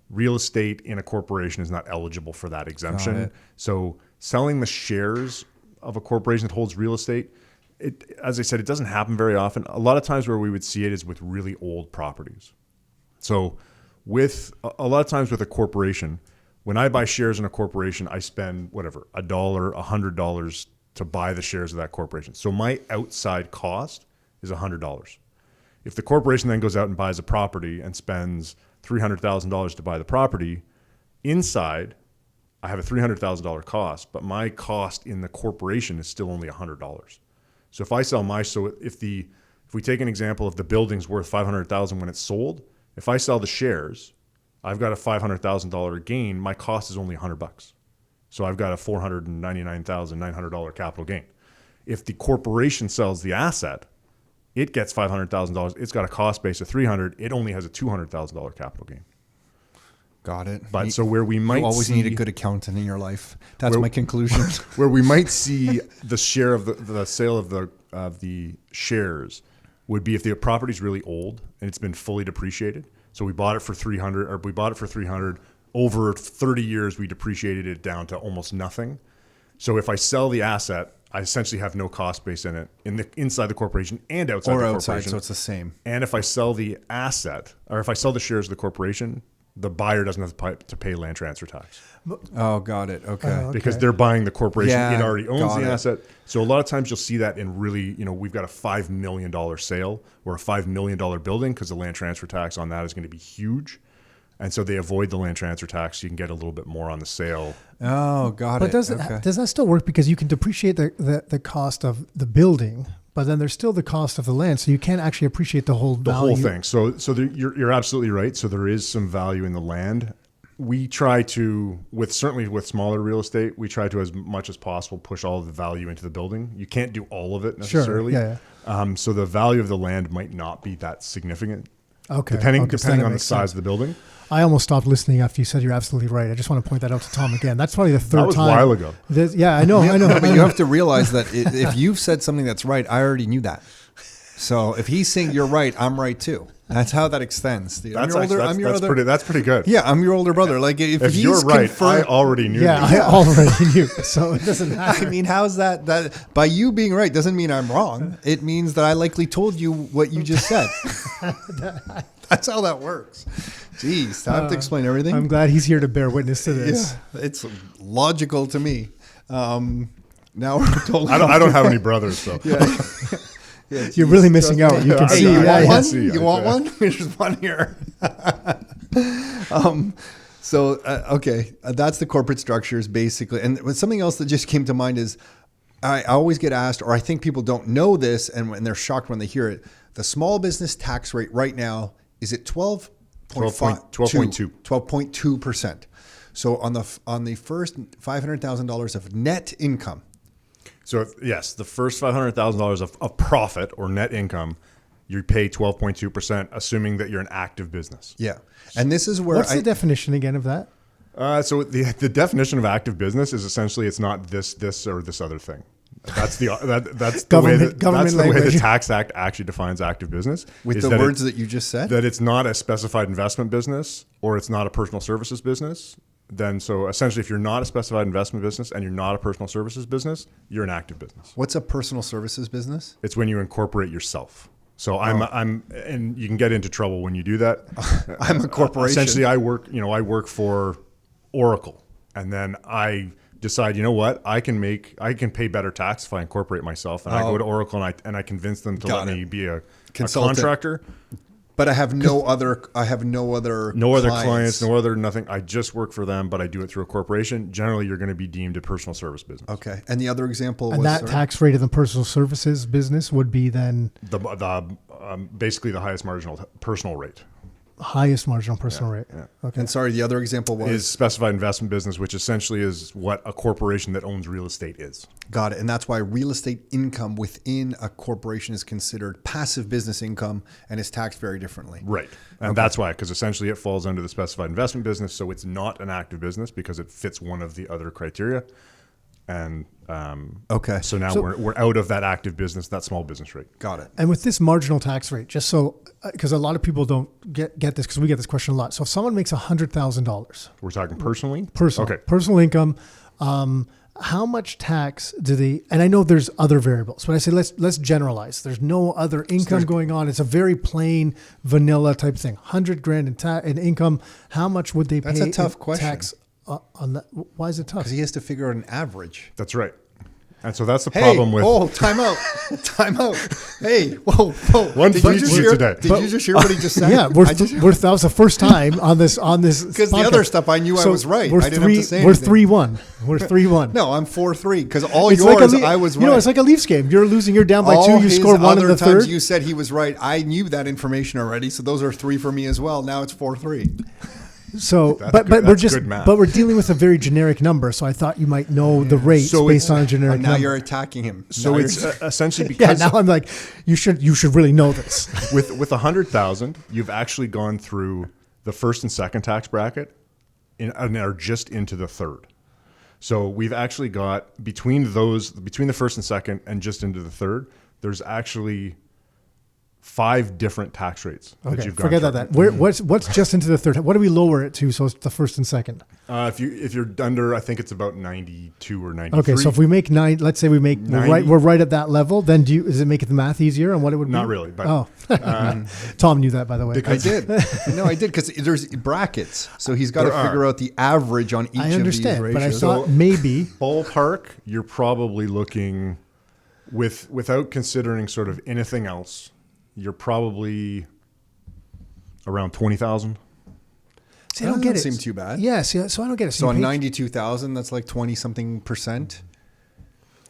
Real estate in a corporation is not eligible for that exemption. So selling the shares of a corporation that holds real estate, as I said, it doesn't happen very often. A lot of times where we would see it is with really old properties. So with a lot of times with a corporation, when I buy shares in a corporation, I spend $1, $100 to buy the shares of that corporation. So my outside cost is $100. If the corporation then goes out and buys a property and spends $300,000 to buy the property, inside I have a $300,000 cost, but my cost in the corporation is still only $100. So if I sell if we take an example of the building's worth $500,000 when it's sold, if I sell the shares, I've got a $500,000 gain. My cost is only $100. So I've got a $499,900 capital gain. If the corporation sells the asset, it gets $500,000. It's got a cost base of $300,000. It only has a $200,000 capital gain. Got it. But so where we might you always need a good accountant in your life. That's my conclusion. Where we might see the share of the sale of the shares would be if the property is really old and it's been fully depreciated. So we bought it for $300. Over 30 years, we depreciated it down to almost nothing. So if I sell the asset, I essentially have no cost base in it inside the corporation and outside the corporation. So it's the same. And if I sell the asset, or if I sell the shares of the corporation, the buyer doesn't have to pay land transfer tax. Oh, got it. Okay. Because they're buying the corporation. Yeah, it already owns the asset. So a lot of times you'll see that in really, we've got a $5 million sale or a $5 million building because the land transfer tax on that is going to be huge. And so they avoid the land transfer tax. So you can get a little bit more on the sale. Oh, got it. But does that still work? Because you can depreciate the cost of the building, but then there's still the cost of the land. So you can't actually appreciate the whole value. The whole thing. So you're absolutely right. So there is some value in the land. We try to, certainly with smaller real estate, we try to as much as possible push all of the value into the building. You can't do all of it necessarily. Sure. Yeah. So the value of the land might not be that significant. Okay. Depending so that on the makes size sense. of the building. I almost stopped listening after you said you're absolutely right. I just want to point that out to Tom again. That's probably the third That was time. a while ago. Yeah, I know. But you have to realize that if you've said something that's right, I already knew that. So if he's saying you're right, I'm right too. That's how that extends. Dude. That's pretty good. Yeah, I'm your older brother. Like if he's you're right, confirmed, I already knew. Yeah, I already knew. So it doesn't matter. I mean, how's that? That by you being right doesn't mean I'm wrong. It means that I likely told you what you just said. That's how that works. Jeez, I have to explain everything. I'm glad he's here to bear witness to this. Yeah, it's logical to me. Now we're totally. I don't have any brothers, so. Yeah, You're really missing out. You can hey, see. you want one? see. You want one? There's one here. Okay, that's the corporate structures basically. And something else that just came to mind is I always get asked, or I think people don't know this, and when they're shocked when they hear it. The small business tax rate right now is at 12.2%. So on the first $500,000 of net income. So yes, the first $500,000 of profit or net income, you pay 12.2%, assuming that you're an active business. Yeah, and this is where What's the definition again of that? So the definition of active business is essentially it's not this or this other thing. That's the way the Tax Act actually defines active business. With the words that you just said, that it's not a specified investment business or it's not a personal services business. Then so essentially, if you're not a specified investment business and you're not a personal services business, you're an active business. What's a personal services business? It's when you incorporate yourself. So I'm, and you can get into trouble when you do that. I'm a corporation. Essentially, I work for Oracle, and then I decide, you know what, I can pay better tax if I incorporate myself, and I go to Oracle and I convince them to let me be a contractor. But I have no other clients, no other nothing. I just work for them, but I do it through a corporation. Generally, you're going to be deemed a personal service business. Okay. And the other example was that tax rate of the personal services business would be then basically the highest marginal personal rate. Highest marginal personal rate. Yeah. Okay. And sorry, the other example is specified investment business, which essentially is what a corporation that owns real estate is. Got it. And that's why real estate income within a corporation is considered passive business income and is taxed very differently. Right. And that's why, because essentially it falls under the specified investment business. So it's not an active business because it fits one of the other criteria. And so now we're out of that active business, that small business rate. Got it. And with this marginal tax rate, just so, because a lot of people don't get this, because we get this question a lot. So if someone makes $100,000, we're talking personally? Personal. Okay. Personal income. How much tax do they, and I know there's other variables, but I say let's generalize. There's no other income going on. It's a very plain vanilla type thing. $100,000 in income. How much would they pay? That's a tough question. Tax on that? Why is it tough? Because he has to figure out an average. That's right. And so that's the problem with. Oh, time out. Hey, whoa. Did you just hear what he just said? Yeah, that was the first time on this. Because the other stuff I knew I was right. I didn't have to say we're anything. 3-1. We're 3-1. No, I'm 4-3 because all yours I was right. You know, it's like a Leafs game. You're losing. You're down by 2. You score 1 in the third. Times you said he was right. I knew that information already, so those are 3 for me as well. Now it's 4-3. So, but we're dealing with a very generic number. So I thought you might know the rates based on a generic number. Now you're attacking him. So it's essentially because now I'm like, you should really know this. With 100,000, you've actually gone through the first and second tax bracket, and are just into the third. So we've actually got between the first and second, and just into the third, there's actually 5 different tax rates that you've got. Forget about that. What's just into the third? What do we lower it to? So it's the first and second. If you're under, I think it's about 92 or 93. Okay, so if we make 9, let's say we're right at that level. Then does it make the math easier on what it would be? Not really, but Tom knew that, by the way. I did. No, I did because there's brackets, so he's got to figure out the average on each of these ratios. I understand, but I thought maybe ballpark, you're probably looking without considering sort of anything else. You're probably around 20,000. See, I don't get it. Doesn't seem too bad. Yeah, so I don't get it. So on 92,000, that's like 20-something%?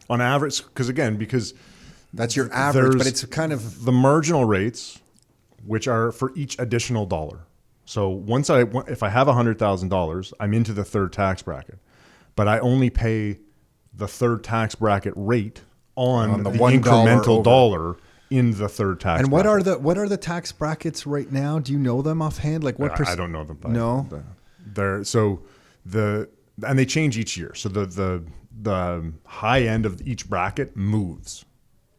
On average, because that's your average, but it's kind of... The marginal rates, which are for each additional dollar. So if I have $100,000, I'm into the third tax bracket, but I only pay the third tax bracket rate on the incremental dollar in the third tax. And bracket. what are the tax brackets right now? Do you know them offhand? Like what? I don't know them. No. And they change each year. So the high end of each bracket moves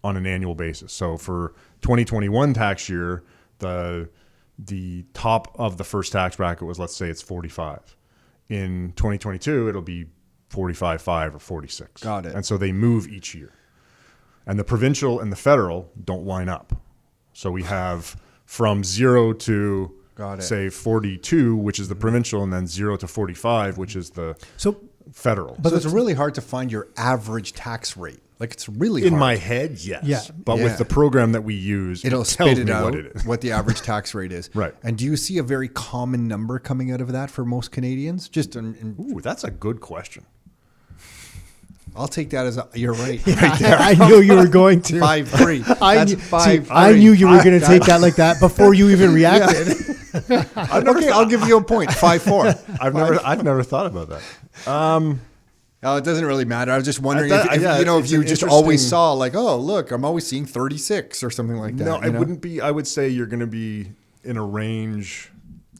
on an annual basis. So for 2021 tax year, the top of the first tax bracket was, let's say it's 45. In 2022, it'll be 45.5 or 46. Got it. And so they move each year. And the provincial and the federal don't line up. So we have from 0 to say 42, which is the provincial, and then 0 to 45, which is the federal. But it's really hard to find your average tax rate. Like it's really in hard. My head, yes. Yeah. But with the program that we use, it'll tells spit it me out what it is. what the average tax rate is. Right. And do you see a very common number coming out of that for most Canadians? Ooh, that's a good question. I'll take that as you're right. I knew you were going to 5.3. I knew you were going to take that like that before you even reacted. Okay, I'll give you a point. 5.4. I've never thought about that. Oh, it doesn't really matter. I was just wondering if you just always saw like, oh, look, I'm always seeing 36 or something like that. No, it wouldn't be. I would say you're going to be in a range,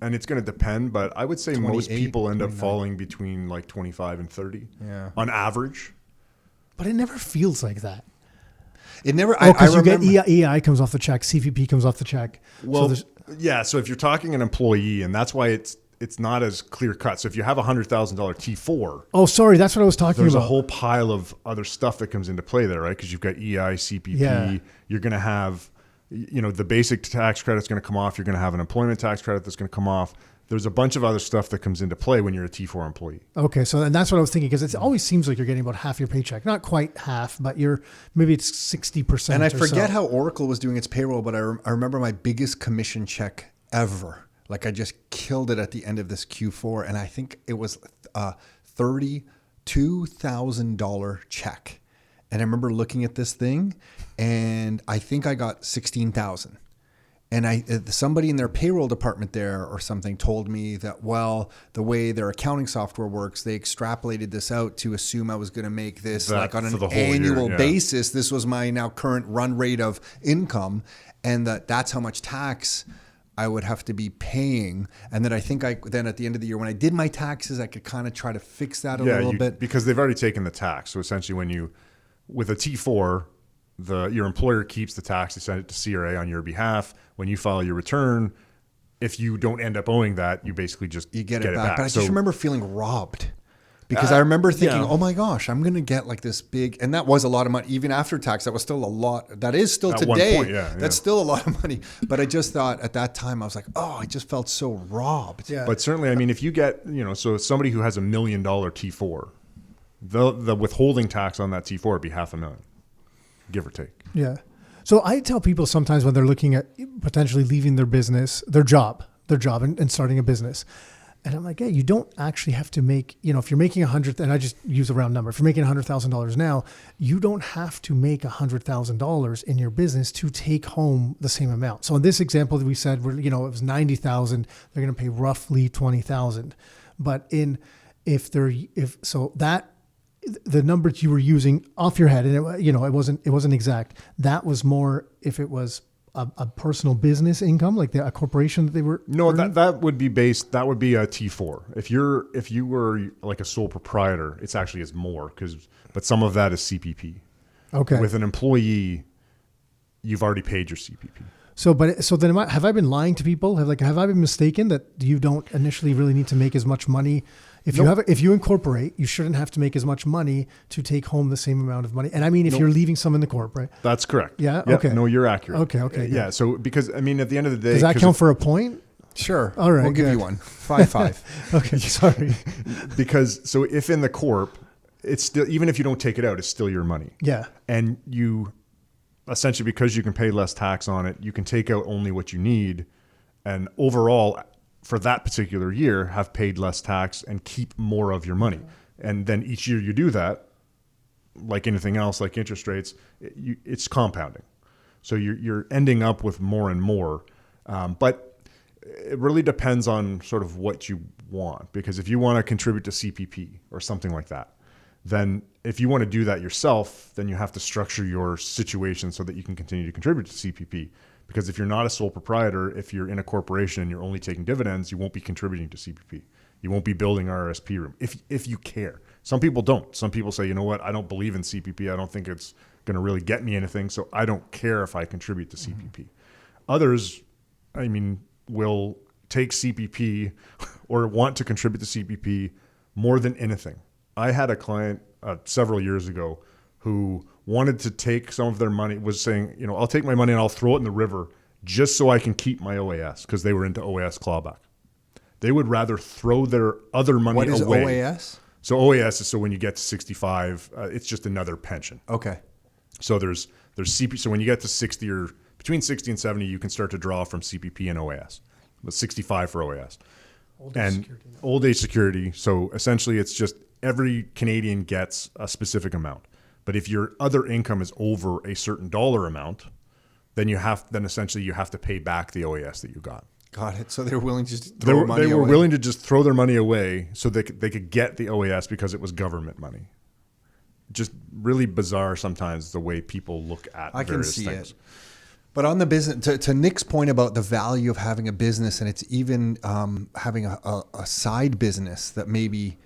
and it's going to depend. But I would say most people end up falling between like 25 and 30 on average. But it never feels like that. It never. Because you get EI comes off the check, CVP comes off the check. Well, so if you're talking an employee, and that's why it's not as clear cut. So if you have $100,000 T4. Oh, sorry. That's what I was talking about. There's a whole pile of other stuff that comes into play there, right? Because you've got EI, CPP. Yeah. You're going to have, the basic tax credit's going to come off. You're going to have an employment tax credit that's going to come off. There's a bunch of other stuff that comes into play when you're a T4 employee. Okay. So and that's what I was thinking, because it always seems like you're getting about half your paycheck. Not quite half, but maybe it's 60%. And I forget how Oracle was doing its payroll, but I remember my biggest commission check ever. Like I just killed it at the end of this Q4, and I think it was a $32,000 check. And I remember looking at this thing, and I think I got $16,000. And somebody in their payroll department there or something told me that, well, the way their accounting software works, they extrapolated this out to assume I was going to make this like on an annual basis. This was my now current run rate of income, and that's how much tax I would have to be paying. And then I think then at the end of the year, when I did my taxes, I could kind of try to fix that a little bit. Because they've already taken the tax. So essentially with a T4, your employer keeps the tax, they send it to CRA on your behalf. When you file your return, if you don't end up owing that, you basically just get it back. But I just remember feeling robbed. Because I remember thinking, oh my gosh, I'm going to get like this big, and that was a lot of money. Even after tax, that was still a lot. That is still today. One point, that's still a lot of money. But I just thought at that time, I was like, oh, I just felt so robbed. Yeah. But certainly, I mean, if you get, so somebody who has $1 million T4, the withholding tax on that T4 would be $500,000, give or take. Yeah. So I tell people sometimes when they're looking at potentially leaving their business, their job and starting a business. And I'm like, hey, you don't actually have to make, if you're making and I just use a round number. If you're making $100,000 now, you don't have to make $100,000 in your business to take home the same amount. So in this example that we said, it was $90,000, they're going to pay roughly $20,000. But the numbers you were using off your head, and it wasn't exact. That was more if it was a personal business income, like a corporation that they were. No, that would be that would be a T4. If you were like a sole proprietor, it's actually is more but some of that is CPP. Okay. With an employee, you've already paid your CPP. So then have I been lying to people? Have I been mistaken that you don't initially really need to make as much money? If you incorporate, you shouldn't have to make as much money to take home the same amount of money. And I mean, if you're leaving some in the corporate. That's correct. Yeah. Yep. Okay. No, you're accurate. Okay. Yeah. So because I mean, at the end of the day, does that count for a point? Sure. All right. We'll give you one. 5.5. Okay. Sorry. Because so if in the corp, it's still, even if you don't take it out, it's still your money. Yeah. And you essentially, because you can pay less tax on it, you can take out only what you need, and overall, for that particular year, have paid less tax and keep more of your money. And then each year you do that, like anything else, like interest rates, it's compounding. So you're ending up with more and more. But it really depends on sort of what you want. Because if you want to contribute to CPP or something like that, then If you want to do that yourself, then you have to structure your situation so that you can continue to contribute to CPP. Because if you're not a sole proprietor, if you're in a corporation and you're only taking dividends, you won't be contributing to CPP. You won't be building RRSP room if you care. Some people don't. Some people say, you know what, I don't believe in CPP. I don't think it's going to really get me anything, so I don't care if I contribute to CPP. Others, I mean, will take CPP or want to contribute to CPP more than anything. I had a client several years ago who wanted to take some of their money, was saying, you know, I'll take my money and I'll throw it in the river just so I can keep my OAS, because they were into OAS clawback. They would rather throw their other money away. What is OAS? So OAS is so when you get to 65, it's just another pension. Okay. So there's CP. So when you get to 60 or between 60 and 70, you can start to draw from CPP and OAS, but 65 for OAS. Old age security. So essentially it's just every Canadian gets a specific amount. But if your other income is over a certain dollar amount, then essentially you have to pay back the OAS that you got. Got it. So they were willing to just throw money away. They were willing to just throw their money away so they could get the OAS because it was government money. Just really bizarre sometimes the way people look at various things. I can see it. But on the business, to Nick's point about the value of having a business, and it's even having a side business that maybe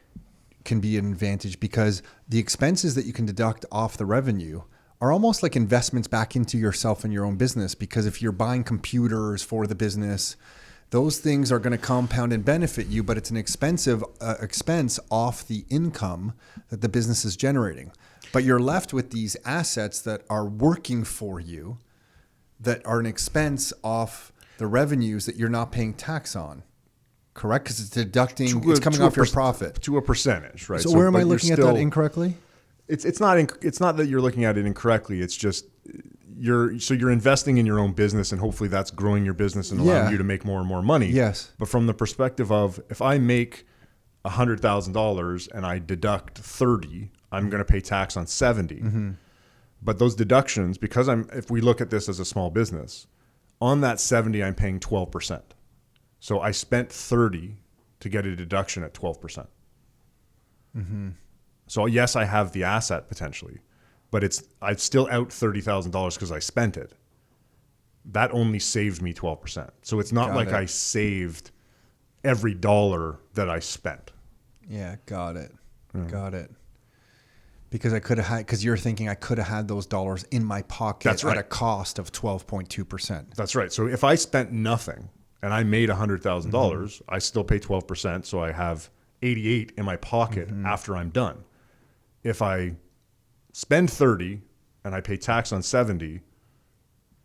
can be an advantage, because the expenses that you can deduct off the revenue are almost like investments back into yourself and your own business. Because if you're buying computers for the business, those things are going to compound and benefit you, but it's an expensive expense off the income that the business is generating. But you're left with these assets that are working for you that are an expense off the revenues that you're not paying tax on. Correct? Because it's deducting, it's coming off your profit. To a percentage, right? So where am I looking at that incorrectly? It's not that you're looking at it incorrectly. It's just you're investing in your own business, and hopefully that's growing your business and allowing you to make more and more money. Yes. But from the perspective of, if I make $100,000 and I deduct 30, I'm going to pay tax on 70. Mm-hmm. But those deductions, because if we look at this as a small business, on that 70, I'm paying 12%. So I spent 30 to get a deduction at 12%. Mm-hmm. So yes, I have the asset potentially, but I'm still out $30,000 because I spent it. That only saved me 12%. So it's not I saved every dollar that I spent. Yeah, got it. Mm. Got it. Because because you're thinking I could have had those dollars in my pocket at a cost of 12.2%. That's right. So if I spent nothing and I made $100,000, I still pay 12%. So I have 88 in my pocket after I'm done. If I spend 30 and I pay tax on 70,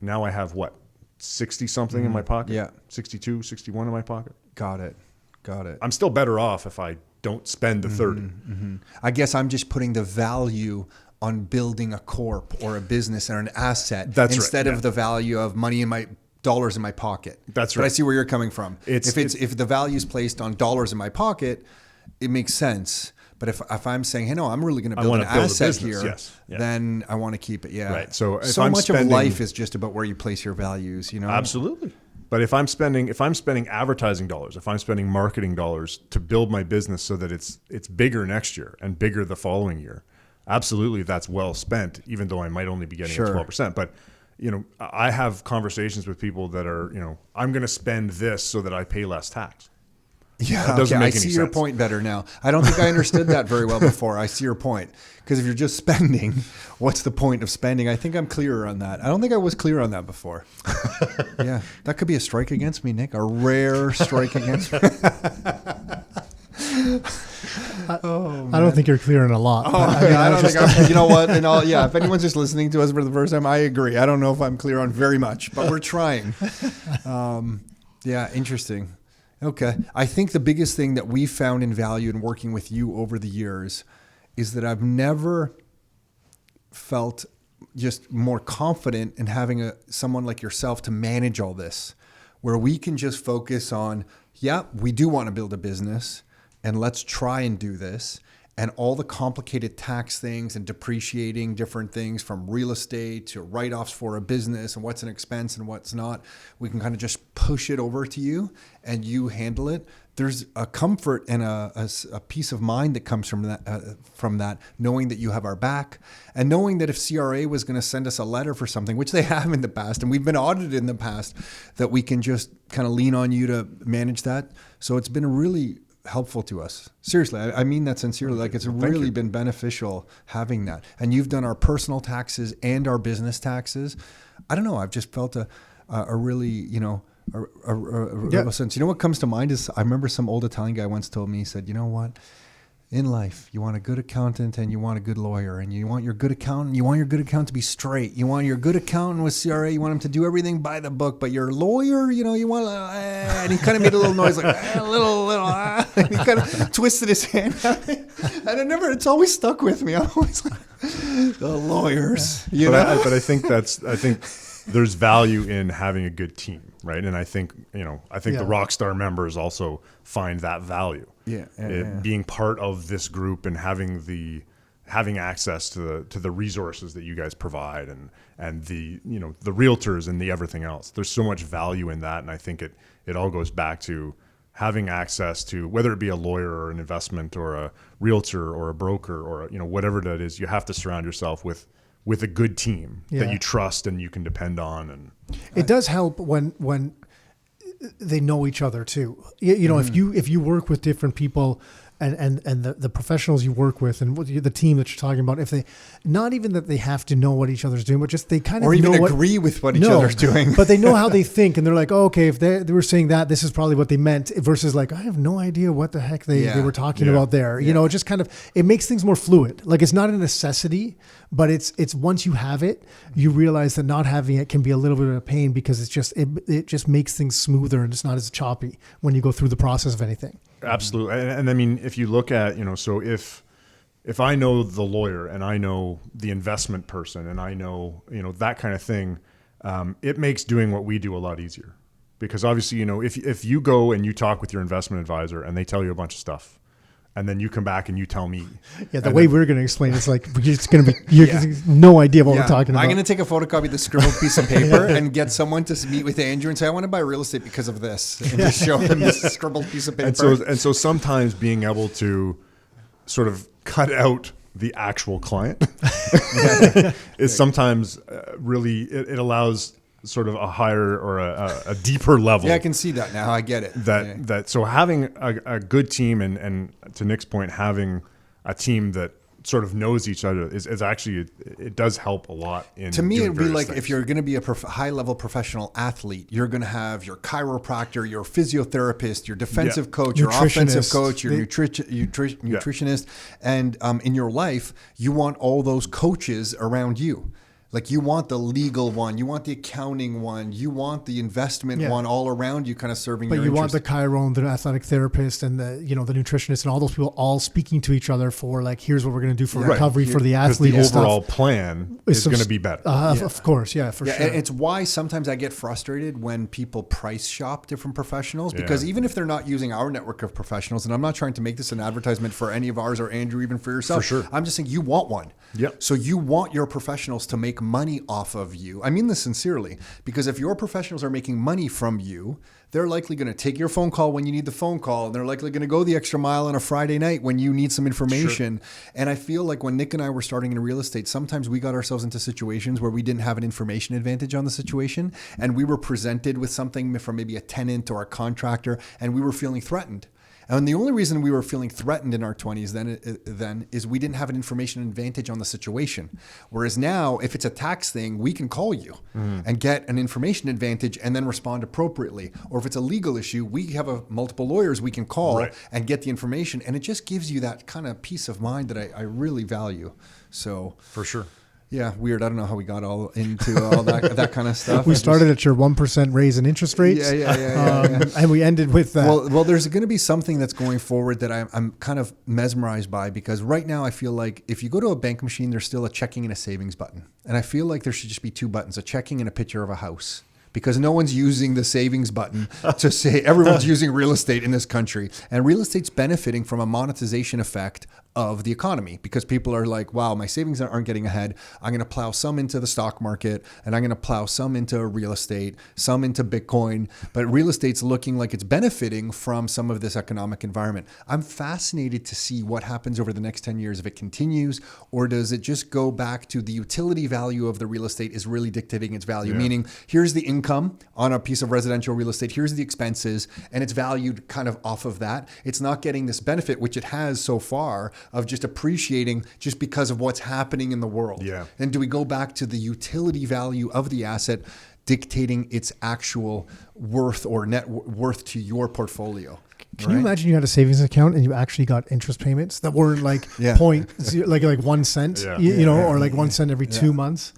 now I have 60 something in my pocket? Yeah. 62, 61 in my pocket. Got it. I'm still better off if I don't spend the 30. Mm-hmm. I guess I'm just putting the value on building a corp or a business or an asset instead of the value of money in my dollars in my pocket. That's right. But I see where you're coming from. If the value is placed on dollars in my pocket, it makes sense. But if I'm saying, hey, no, I'm really going to build an asset here, then I want to keep it. Yeah. Right. So much of life is just about where you place your values, you know? Absolutely. But if I'm spending advertising dollars, if I'm spending marketing dollars to build my business so that it's bigger next year and bigger the following year, absolutely that's well spent, even though I might only be getting 12%. But I have conversations with people that are, I'm going to spend this so that I pay less tax. Yeah, that doesn't make any sense. I see your point better now. I don't think I understood that very well before. I see your point. Because if you're just spending, what's the point of spending? I think I'm clearer on that. I don't think I was clear on that before. Yeah, that could be a strike against me, Nick. A rare strike against me. I don't think you're clear on a lot. I don't think I'm, you know what? And if anyone's just listening to us for the first time, I agree. I don't know if I'm clear on very much, but we're trying. Interesting. Okay. I think the biggest thing that we found in value in working with you over the years is that I've never felt just more confident in having someone like yourself to manage all this, where we can just focus on, we do want to build a business and let's try and do this. and all the complicated tax things and depreciating different things from real estate to write-offs for a business and what's an expense and what's not, we can kind of just push it over to you and you handle it. There's a comfort and a peace of mind that comes from that, knowing that you have our back and knowing that if CRA was going to send us a letter for something, which they have in the past, and we've been audited in the past, that we can just kind of lean on you to manage that. So it's been really helpful to us. Seriously, I mean that sincerely. Like, it's really been beneficial having that. And you've done our personal taxes and our business taxes. I don't know. I've just felt a really, a real sense. You know what comes to mind is I remember some old Italian guy once told me, he said, you know what? In life, you want a good accountant and you want a good lawyer, and you want your good accountant to be straight. You want your good accountant with CRA, you want him to do everything by the book, but your lawyer, you want and he kind of made a little noise like a little and he kind of twisted his hand and it's always stuck with me. I'm always like, the lawyers, But I think there's value in having a good team, right? And I think the Rockstar members also find that value. Being part of this group and having access to the resources that you guys provide and the realtors and the everything else. There's so much value in that, and I think it all goes back to having access to, whether it be a lawyer or an investment or a realtor or a broker or whatever that is. You have to surround yourself with a good team that you trust and you can depend on. And it does help when they know each other too. If you work with different people and the professionals you work with and the team that you're talking about, if they, not even that they have to know what each other's doing, but just they kind of or even agree with what each other's doing, but they know how they think, and they're like, oh, okay, if they were saying that, this is probably what they meant, versus like, I have no idea what the heck they were talking about there. It just kind of, it makes things more fluid. Like, it's not a necessity, but it's once you have it, you realize that not having it can be a little bit of a pain, because it just makes things smoother and it's not as choppy when you go through the process of anything. Absolutely. And I mean, if you look at, so if I know the lawyer and I know the investment person and I know, that kind of thing, it makes doing what we do a lot easier, because obviously, if you go and you talk with your investment advisor and they tell you a bunch of stuff, and then you come back and you tell me. Yeah, the way we're going to explain it's like, it's going to be, you have no idea what we're talking about. I'm going to take a photocopy of the scribbled piece of paper and get someone to meet with Andrew and say, I want to buy real estate because of this. And just show them this scribbled piece of paper. And so sometimes being able to sort of cut out the actual client is sometimes really, it allows sort of a higher or a deeper level. Yeah, I can see that now. I get it. So having a good team and to Nick's point, having a team that sort of knows each other is actually, it does help a lot. To me, it'd be like, if you're going to be a high level professional athlete, you're going to have your chiropractor, your physiotherapist, your defensive coach, your offensive coach, your nutritionist. And in your life, you want all those coaches around you. Like, you want the legal one, you want the accounting one, you want the investment one all around you, kind of serving your interest. But you want the chiro, the athletic therapist, and the the nutritionist, and all those people all speaking to each other for, like, here's what we're going to do for recovery for the athlete. The overall plan is going to be better. Of course, for sure. And it's why sometimes I get frustrated when people price shop different professionals, because even if they're not using our network of professionals, and I'm not trying to make this an advertisement for any of ours or Andrew, even for yourself. For sure. I'm just saying, you want one. Yep. So you want your professionals to make money off of you. I mean this sincerely, because if your professionals are making money from you, they're likely going to take your phone call when you need the phone call, and they're likely going to go the extra mile on a Friday night when you need some information. Sure. And I feel like when Nick and I were starting in real estate, sometimes we got ourselves into situations where we didn't have an information advantage on the situation, and we were presented with something from maybe a tenant or a contractor, and we were feeling threatened. And the only reason we were feeling threatened in our 20s then is we didn't have an information advantage on the situation. Whereas now, if it's a tax thing, we can call you and get an information advantage and then respond appropriately. Or if it's a legal issue, we have multiple lawyers we can call and get the information. And it just gives you that kind of peace of mind that I really value. So for sure. Yeah, weird. I don't know how we got all into all that kind of stuff. We started at your 1% raise in interest rates. Yeah. And we ended with that. Well, there's going to be something that's going forward that I'm kind of mesmerized by, because right now I feel like if you go to a bank machine, there's still a checking and a savings button. And I feel like there should just be two buttons, a checking and a picture of a house. because no one's using the savings button to say everyone's using real estate in this country. And real estate's benefiting from a monetization effect of the economy because people are like, wow, my savings aren't getting ahead. I'm going to plow some into the stock market and I'm going to plow some into real estate, some into Bitcoin. But real estate's looking like it's benefiting from some of this economic environment. I'm fascinated to see what happens over the next 10 years if it continues, or does it just go back to the utility value of the real estate is really dictating its value? Meaning, here's the income on a piece of residential real estate, here's the expenses, and it's valued kind of off of that. It's not getting this benefit, which it has so far, of just appreciating just because of what's happening in the world. Yeah. And do we go back to the utility value of the asset dictating its actual worth or net worth to your portfolio? Can you imagine you had a savings account and you actually got interest payments that weren't like like 1 cent, or like 1 cent every 2 months?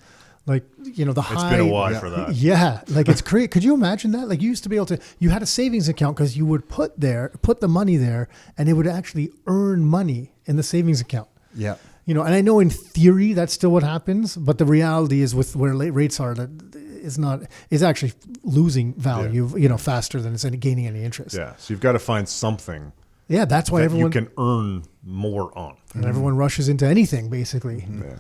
Like, the high. It's been a while for that. Yeah. Like it's crazy. Could you imagine that? Like you used to be able to, you had a savings account because you would put the money there and it would actually earn money in the savings account. Yeah. And I know in theory that's still what happens, but the reality is with where rates are, that is actually losing value, faster than it's gaining any interest. Yeah. So you've got to find something. Yeah. That's why everyone you can earn more on. And everyone rushes into anything basically. Mm-hmm. Yeah.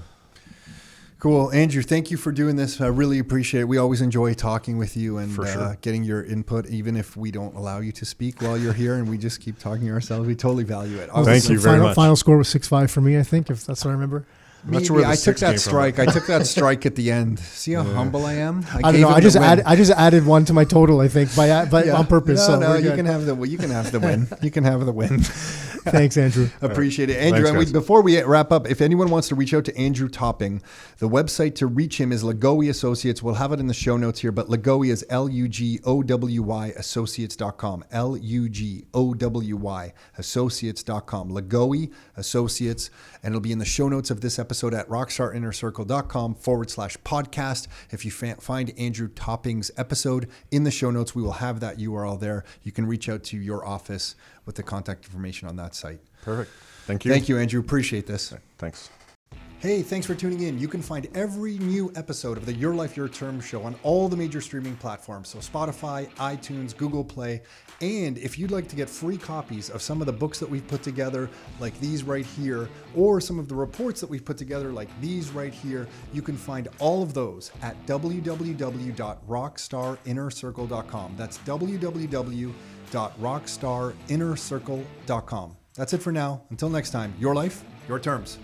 Cool. Andrew, thank you for doing this. I really appreciate it. We always enjoy talking with you and getting your input, even if we don't allow you to speak while you're here and we just keep talking to ourselves. We totally value it. Thank you very much. Final score was 6-5 for me, I think, if that's what I remember. Maybe I took that strike. I took that strike at the end. See how humble I am? I don't know. I just added one to my total, I think, on purpose. No, you can have the win. You can have the win. Thanks, Andrew. Appreciate it. Andrew, Thanks, before we wrap up, if anyone wants to reach out to Andrew Topping, the website to reach him is Lugowi Associates. We'll have it in the show notes here, but Lugowi is Lugowi Associates.com. Lugowi Associates.com. Lugowi Associates. And it'll be in the show notes of this episode at rockstarinnercircle.com/podcast. If you find Andrew Topping's episode in the show notes, we will have that URL there. You can reach out to your office with the contact information on that site. Perfect. Thank you. Thank you, Andrew. Appreciate this. Thanks. Hey, thanks for tuning in. You can find every new episode of the Your Life, Your Term show on all the major streaming platforms. So Spotify, iTunes, Google Play. And if you'd like to get free copies of some of the books that we've put together, like these right here, or some of the reports that we've put together, like these right here, you can find all of those at www.rockstarinnercircle.com. That's www.rockstarinnercircle.com. That's it for now. Until next time, your life, your terms.